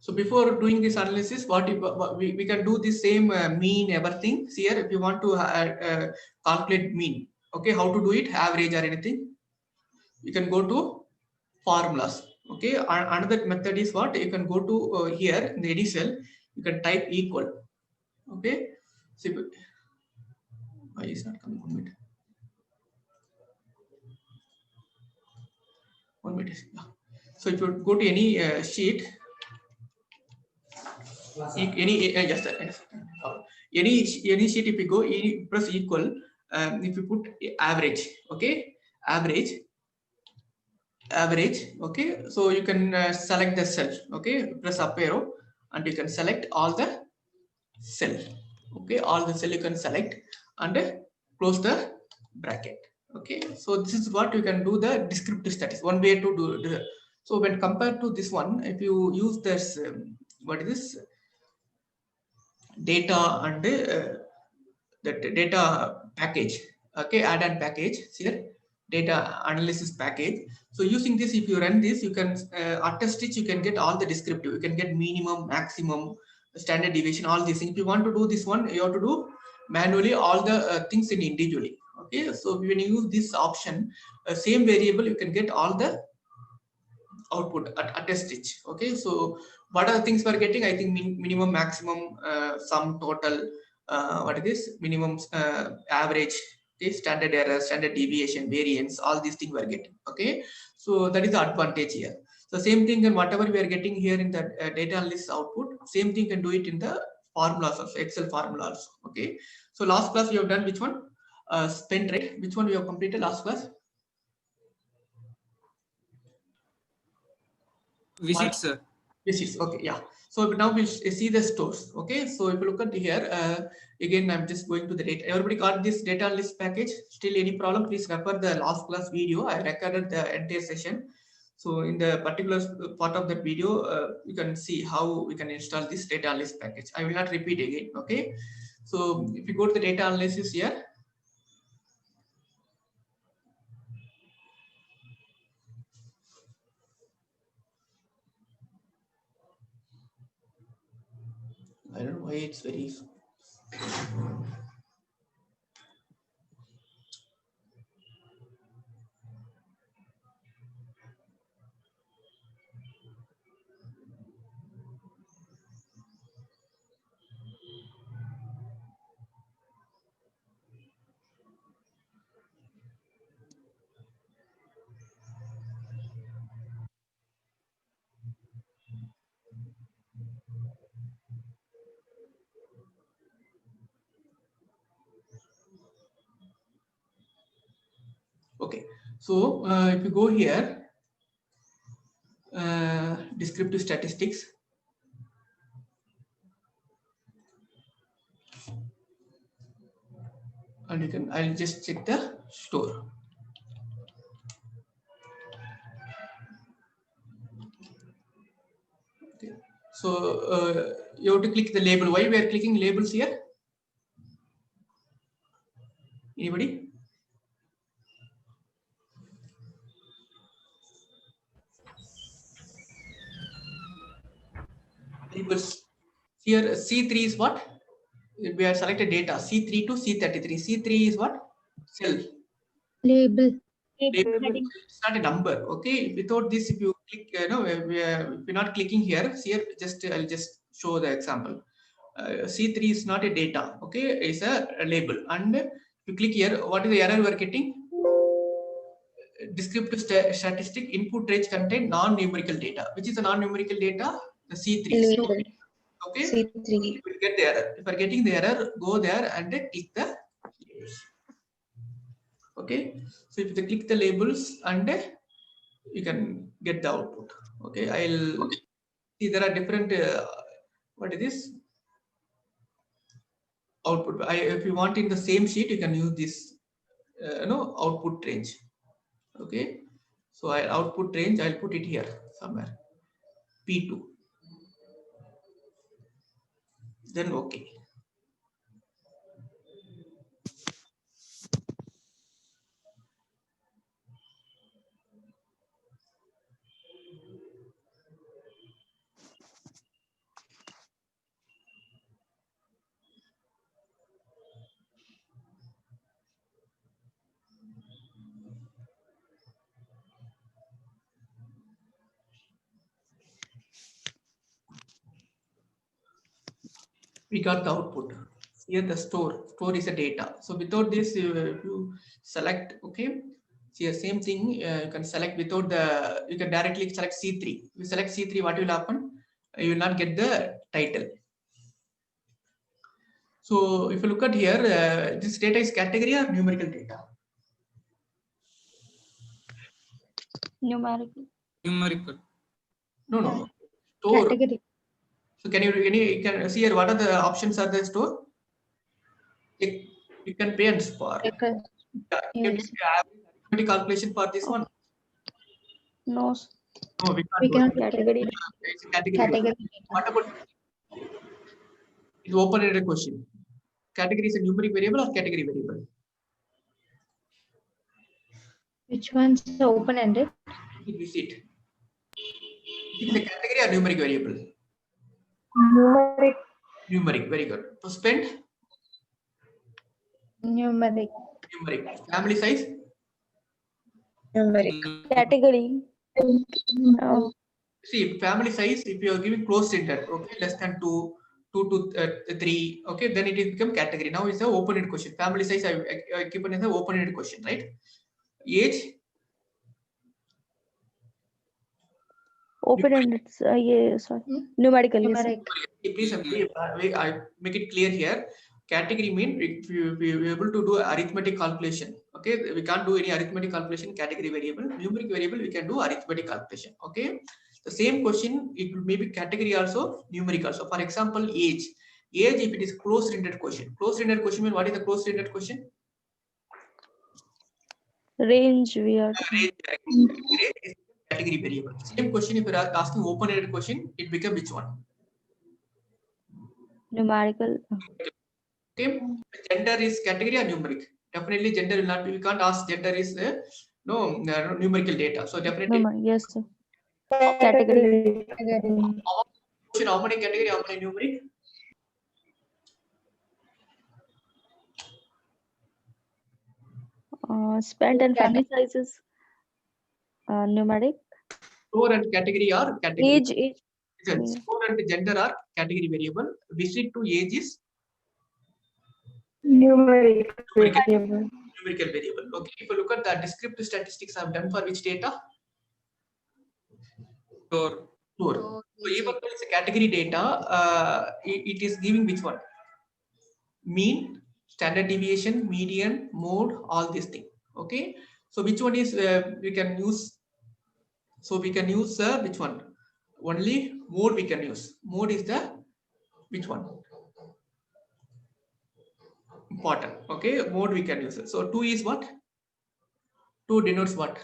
So before doing this analysis, we can do the same mean everything. See here, if you want to calculate mean, okay, how to do it? Average or anything? You can go to formulas. Okay, another method is what? You can go to here in the edit cell. You can type equal. Okay, see, why is not coming? 1 minute. 1 minute. Yeah. So if you go to any sheet. Any sheet, if you go press equal, if you put average, okay, average, okay, so you can select the cell, okay, press up arrow and you can select all the cell, okay, all the cell you can select and close the bracket. Okay, so this is what you can do the descriptive statistics. One way to do. So when compared to this one, if you use this, what is this? Data and the data package, okay, add-on package here, data analysis package. So using this, if you run this, you can at a stitch you can get all the descriptive. You can get minimum, maximum, standard deviation, all these things. If you want to do this one, you have to do manually all the things in individually. Okay, so when you use this option, same variable, you can get all the output at a stitch. Okay, so what are the things we are getting? I think minimum, maximum, sum, total, what is this? Minimum, average, okay, standard error, standard deviation, variance, all these things we are getting. Okay, so that is the advantage here. So same thing, and whatever we are getting here in the data analysis output, same thing can do it in the formulas also, Excel formula also. Okay, so last class we have done which one? Spend rate. Which one we have completed last class? Visits, sir. Visits. Okay, yeah. So now we'll see the stores. Okay, so if you look at here, again, I'm just going to the data. Everybody got this data analyst package? Still any problem? Please refer the last class video. I recorded the entire session. So in the particular part of that video, you can see how we can install this data analyst package. I will not repeat again. Okay, so if you go to the data analysis here, I don't know why it's very. Okay, so if you go here, descriptive statistics, and you can, I'll just check the store. Okay, so you have to click the label. Why we are clicking labels here? Anybody? Labels here. C3 is what? We have selected data C3 to C33. C3 is what? Cell. Label. It's not a number. Okay, without this, if you click, we're not clicking here. Here, I'll just show the example. C3 is not a data. Okay, it's a label. And if you click here, what is the error we're getting? Descriptive statistic input range contain non-numerical data. Which is the non-numerical data? The C3. Label. Okay, C3. you will get the error. If you're getting the error, go there and click the labels. Okay, so if you click the labels and you can get the output. Okay, I'll see there are different. What is this? Output. If you want in the same sheet, you can use this. Output range. Okay, so output range. I'll put it here somewhere. P2. Then okay. We got the output. Here the store is a data. So without this, if you select, okay, see the same thing. You can select without the. You can directly select C3. If you select C3, what will happen? You will not get the title. So if you look at here, this data is category or numerical data? Numerical. Numerical. No. Store. Category. So can you can see here what are the options are the store? You can pay and spar. Record. Can Yes. you have arithmetic calculation for this one? No. No, we We can't. cannot category. It's a category. Category. What about it's open-ended question? Category is a numeric variable or category variable? Which one's open-ended? Visit. It is a category or numeric variable? Numeric. Numeric, very good. So spend? Numeric. Numeric. Family size? Numeric. Category. Oh. See, family size, if you are giving close-ended, okay, less than 2 to 3, okay, then it will become category. Now it's an open-ended question. Family size I given as an open-ended question, right? Age? Open-ended. Yeah, sorry. Numerical. Yes. Please, I make it clear here. Category mean if you are able to do arithmetic calculation. Okay, we can't do any arithmetic calculation category variable. Numeric variable we can do arithmetic calculation. Okay, the same question it will maybe category also, numeric also. For example, age. Age if it is close-ended question. Close-ended question mean what is the close-ended question? Range. We are. Range is category variable. Same question if you are asking open-ended question, it become which one? Numerical. Okay, gender is category or numeric? Definitely gender will not be. We can't ask gender is numerical data. So definitely. Yes, sir. Category. How many category? How many numeric? Spent and family sizes. Numeric. Store and category are category. Age. Store and gender are category variable. Visit to age is Numeric variable. Numerical variable. Okay. If you look at the descriptive statistics I've done for which data? Store. So even though it's a category data, it is giving which one? Mean, standard deviation, median, mode, all these things. Okay. So which one is we can use? So we can use which one? Only mode we can use. Mode is the which one? Important. Okay. Mode we can use it. So 2 is what? 2 denotes what?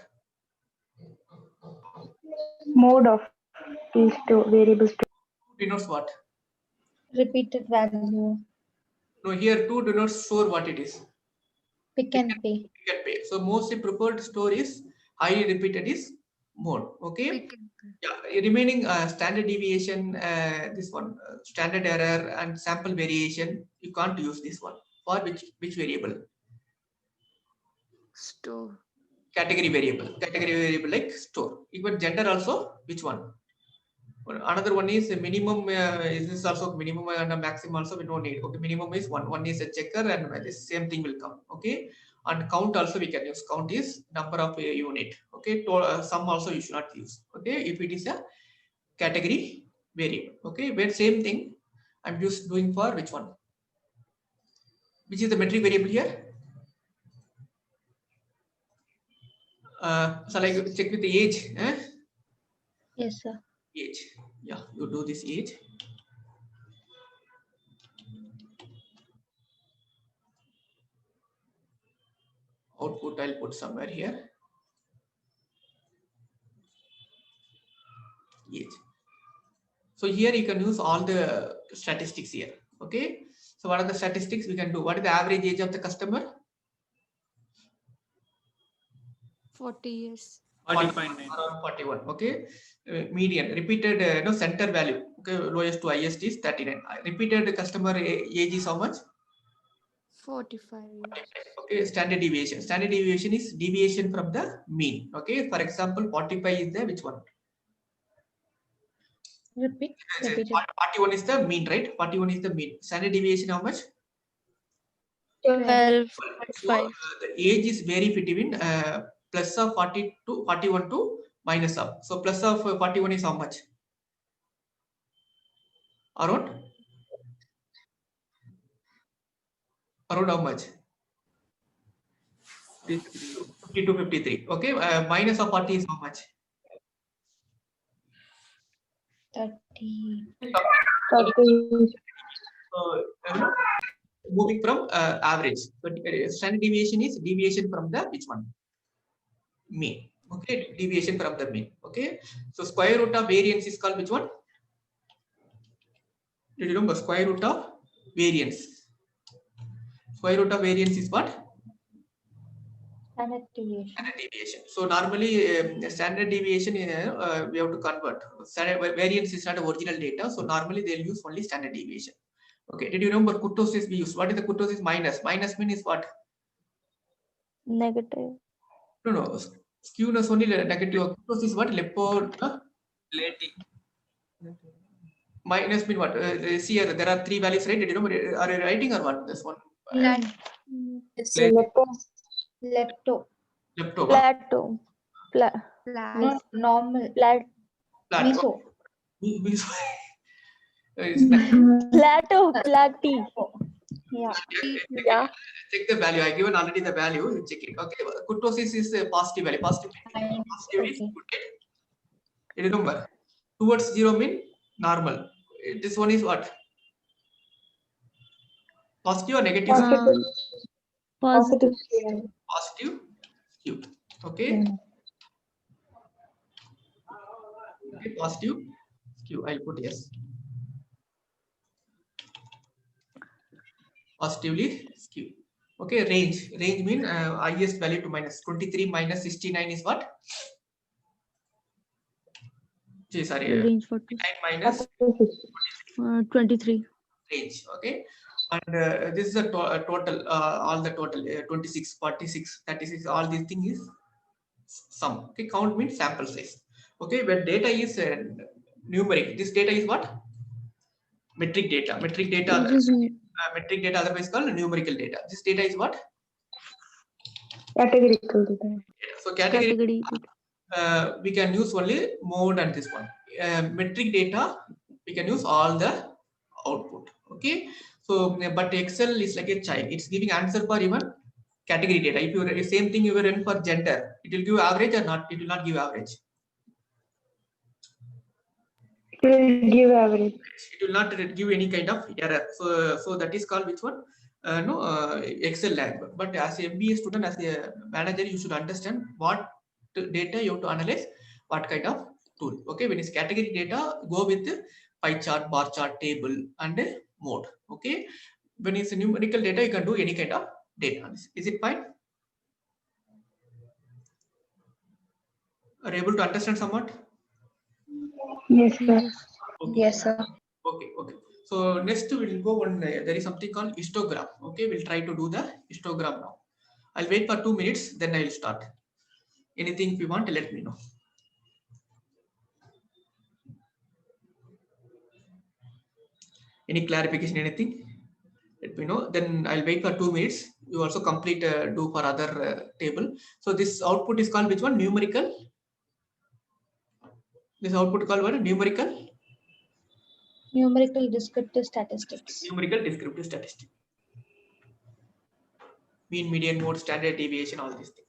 Mode of these two variables. Denotes what? Repeated value. No, here 2 denotes store what it is. Pick and pay. Pick and pay. So mostly preferred store is highly repeated is mode. Okay. Yeah. Remaining standard deviation, this one, standard error and sample variation, you can't use this one. For which variable? Store. category variable like store. Even gender also, which one? Another one is a minimum. Is this also minimum and a maximum also? We don't need. Okay, minimum is one is a checker, and the same thing will come. Okay, and count also we can use. Count is number of unit. Okay, sum also you should not use. Okay, if it is a category variable. Okay, where same thing I'm just doing for which one? Which is the metric variable here? Shall I check with the age? Yes, sir. Age. Yeah, you do this age. Output I'll put somewhere here. Age. So here you can use all the statistics here. Okay. So what are the statistics we can do? What is the average age of the customer? 40 years. 40.9. Around 41. Okay. Median repeated no center value. Okay, lowest to highest is 39. Repeated customer age is how much? 45 years. Okay, standard deviation. Standard deviation is deviation from the mean. Okay, for example, 45 is the which one? Repeat. Repeat it. 41 is the mean, right? 41 is the mean. Standard deviation how much? 12. So, the age is vary between plus of 40 to 41 to minus of. So plus of 41 is how much? Around how much? 50 to 53. Okay, minus of 40 is how much? 30. 30. Moving from average. So standard deviation is deviation from the which one? Mean. Okay, deviation from the mean. Okay, so square root of variance is called which one? Did you remember square root of variance? Square root of variance is what? Standard deviation. Standard deviation. So normally standard deviation we have to convert. Standard variance is not original data, so normally they'll use only standard deviation. Okay, did you remember kurtosis we use? What is the kurtosis minus? Minus mean is what? Negative. No, skewness only negative. Kurtosis is what? Leti. Minus mean what? See here, there are three values, right? Did you know? Are you writing or what? This one. Lepto. Lepto. Plateau. Flat. Normal. Flat. Meso. Plateau. Plati. Yeah. Yeah. Check the value. I given already the value. You check it. Okay. Kurtosis is a positive value. Positive is Okay. good. You remember? Towards zero mean normal. This one is what? Positive or negative? Positive. Positive. Positive. Positive skew. Okay. Okay. Positive skew. I'll put yes. Positively skew. Okay. Range. Range mean highest value to minus 23 minus 69 is what? Sorry. Range 40. 9 minus 23. range. Okay. And this is a total, all the total 26, 46, 36, all these things is sum. Okay, count means sample size. Okay, when data is numeric, this data is what? Metric data. Metric data. Metric data otherwise called numerical data. This data is what? Categorical data. So category. We can use only mode and this one. Metric data, we can use all the output. Okay. So, but Excel is like a child. It's giving answer for even category data. If you same thing you run for gender, it will give average or not? It will not give average. It will give average. It will not give any kind of error. So that is called which one? Excel lab. But as a MBA student, as a manager, you should understand what data you have to analyze, what kind of tool. Okay, when it's category data, go with pie chart, bar chart, table, and mode. Okay, when it's numerical data, you can do any kind of data. Is it fine? Are you able to understand somewhat? Yes, sir. Okay. Yes, sir. Okay. So next we'll go on. There is something called histogram. Okay, we'll try to do the histogram now. I'll wait for 2 minutes, then I'll start. Anything if you want, let me know. Any clarification, anything? Let me know. Then I'll wait for 2 minutes. You also complete do for other table. So this output is called which one? Numerical. This output called what? Numerical. Numerical descriptive statistics. Numerical descriptive statistics. Mean, median, mode, standard deviation, all these things.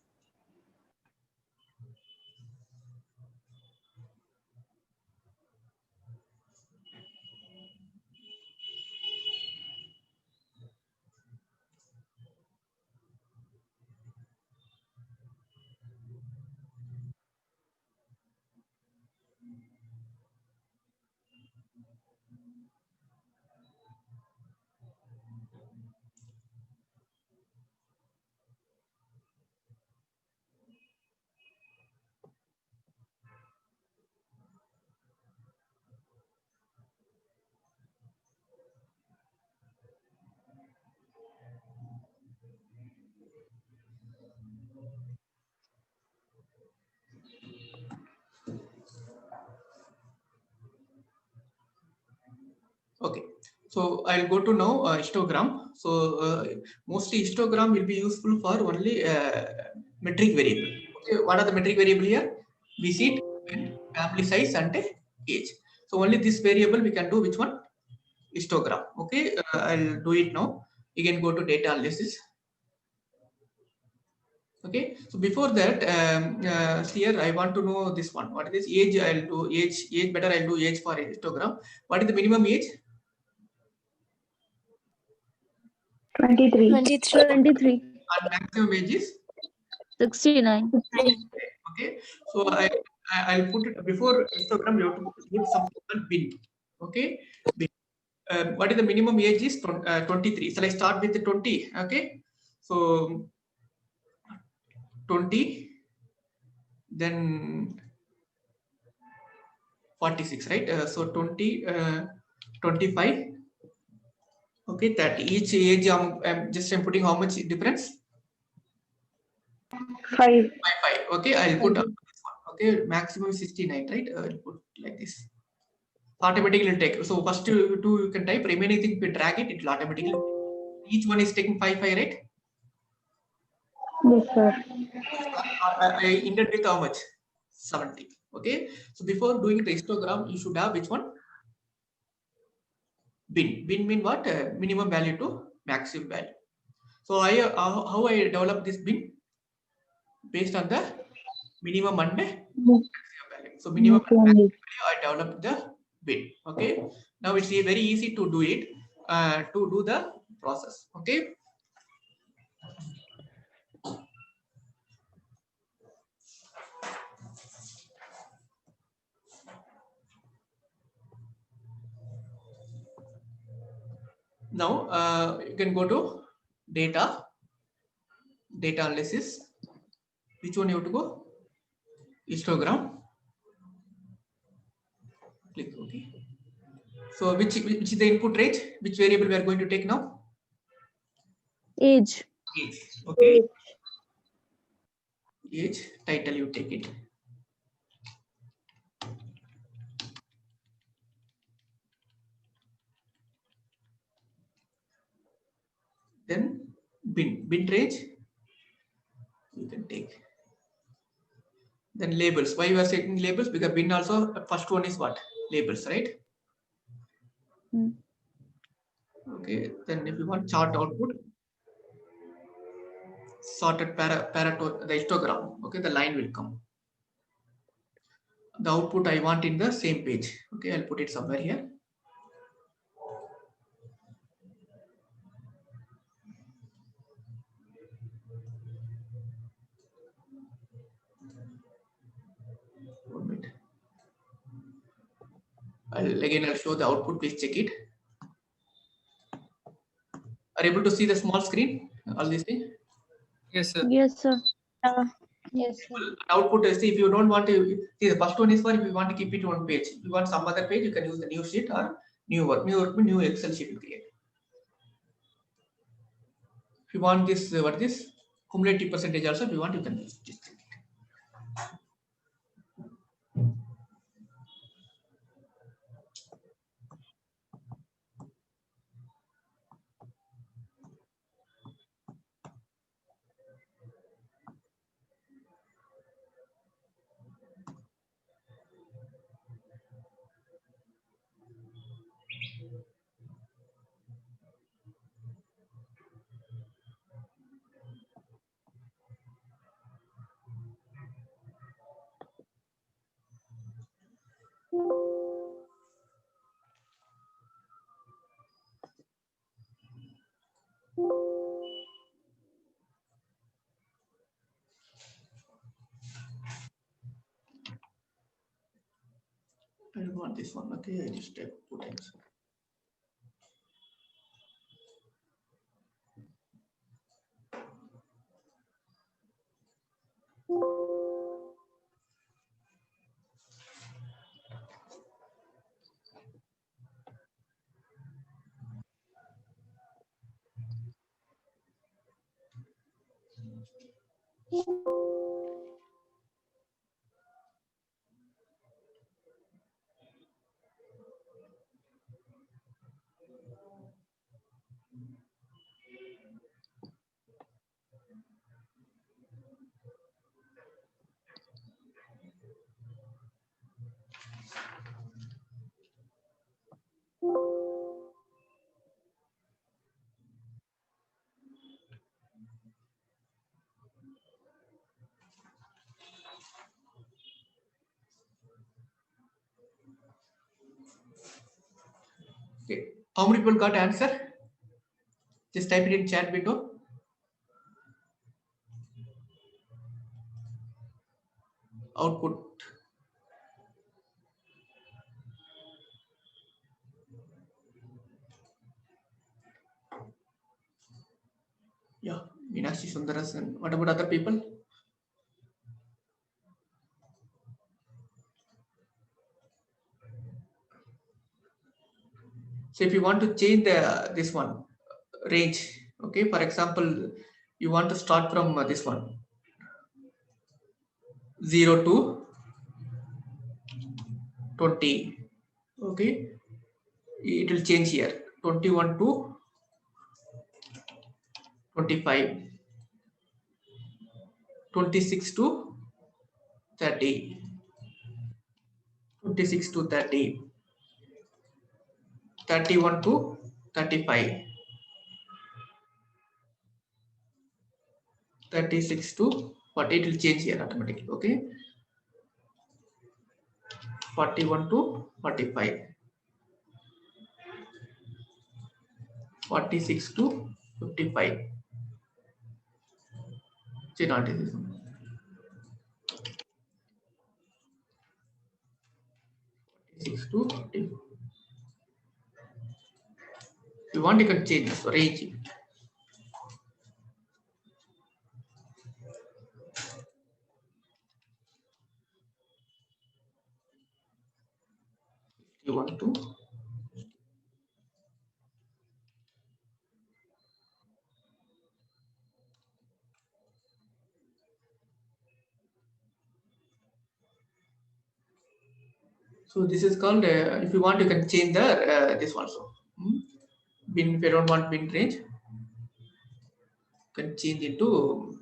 Okay, so I'll go to now histogram. So mostly histogram will be useful for only metric variable. Okay, what are the metric variable here? Visit, family size, and age. So only this variable we can do which one? Histogram. Okay, I'll do it now. You can go to data analysis. Okay, so before that, here I want to know this one. What is this age? I'll do age better. I'll do age for histogram. What is the minimum age? 23. 23. And maximum age is 69. okay. So I'll put it before histogram. You have to put something called bin. Okay. Bin. What is the minimum age is 23. Shall I start with the 20? Okay. So 20, then 46, right? So 20, 25. Okay, that each age I'm putting how much difference? 5. 5. Okay, I'll put up this one. Okay, maximum 69, right? I'll put like this. Automatically will take. So first two you can type. Remaining thing, if you drag it, it will automatically. Each one is taking 5, right? Yes, sir. I ended with how much? 70. Okay. So before doing the histogram, you should have which one? Bin. Bin mean what? Minimum value to maximum value. So how I develop this bin? Based on the minimum and maximum value. So minimum and maximum value, I developed the bin. Okay. Now it's very easy to do it, to do the process. Okay. Now you can go to data analysis. Which one you have to go? Histogram. Click OK. So which is the input range? Which variable we are going to take now? Age. Age. Okay. Age title you take it. Then bin range you can take. Then labels. Why you are setting labels? Because bin also first one is what? Labels, right? Okay. Then if you want chart output, sorted para the histogram. Okay, the line will come. The output I want in the same page. Okay, I'll put it somewhere here. I'll show the output. Please check it. Are you able to see the small screen? All these things? Yes, sir. Yes, sir. Yes, sir. Output, see, if you don't want to see, the first one is for if you want to keep it on page. If you want some other page, you can use the new sheet or new Excel sheet to create. If you want this, what is this? Cumulative percentage also, if you want, you can use this. I don't want this one. Okay, I just type 2 times. Okay, how many people got answer? Just type it in chat window. Output. Yeah, Meenakshi Sundarasan. What about other people? So if you want to change this one range, okay, for example, you want to start from this one 0 to 20, okay, it will change here 21 to 25, 26 to 30, 26 to 30, 31 to 35, 36 to 40. It will change here automatically, okay, 41 to 45, 46 to 55. See, not this one. 46 to 50. If you want, you can change this range. You want to. So this is called, if you want, you can change the this also. Bin, if you don't want bin range, you can change it to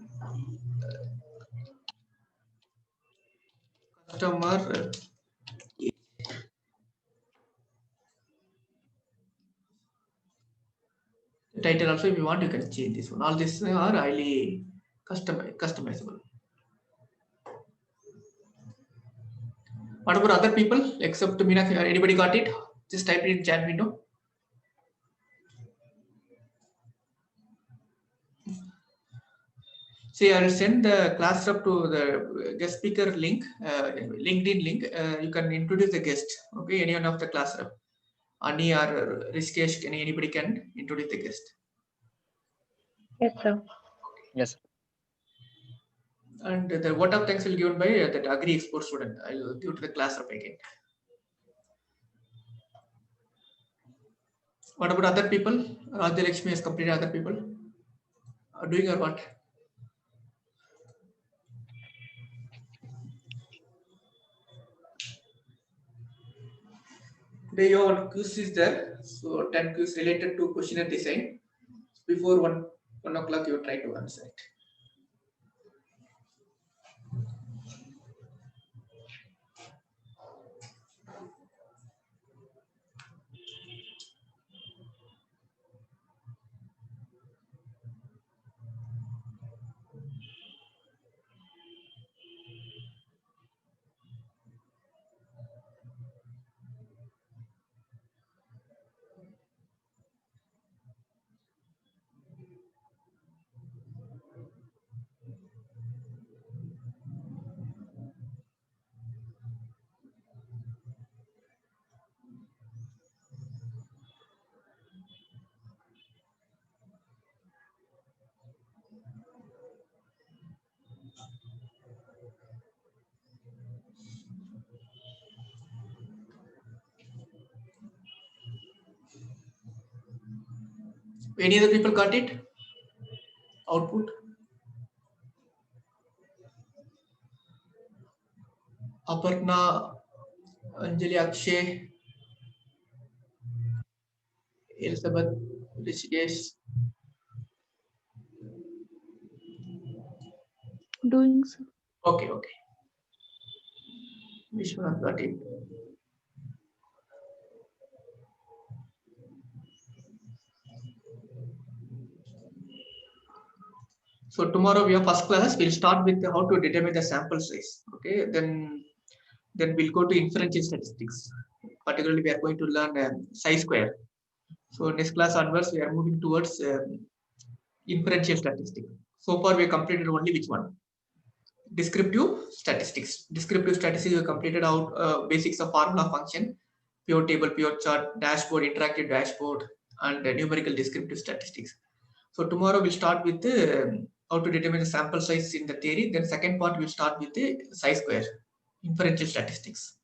customer. Title also, if you want, you can change this one. All these are highly customizable. What about other people except Meenakshi? Anybody got it? Just type it in chat window. See, I will send the class up to the guest speaker link, LinkedIn link. You can introduce the guest. Okay, any one of the class rep, Ani or Rishikesh, anybody can introduce the guest. Yes, sir. Yes. And the vote of thanks will be given by that Agri export student. I will give to the class rep again. What about other people? Radha Lakshmi has completed. Other people are doing or what? Today your quiz is there. So 10 quiz related to questionnaire design. Before 1 o'clock, you try to answer it. Any other people got it? Output? Aparna, Anjali, Akshay, Elizabeth, Rishikesh. Doing so. Okay. Vishwanath got it. So tomorrow we have first class. We'll start with how to determine the sample size. Okay, then we'll go to inferential statistics. Particularly, we are going to learn chi-square. So next class onwards, we are moving towards inferential statistics. So far, we completed only which one? Descriptive statistics. Descriptive statistics, we completed out basics of formula function, pure table, pure chart, dashboard, interactive dashboard, and numerical descriptive statistics. So tomorrow we'll start with how to determine the sample size in the theory. Then second part we'll start with the chi-square, inferential statistics.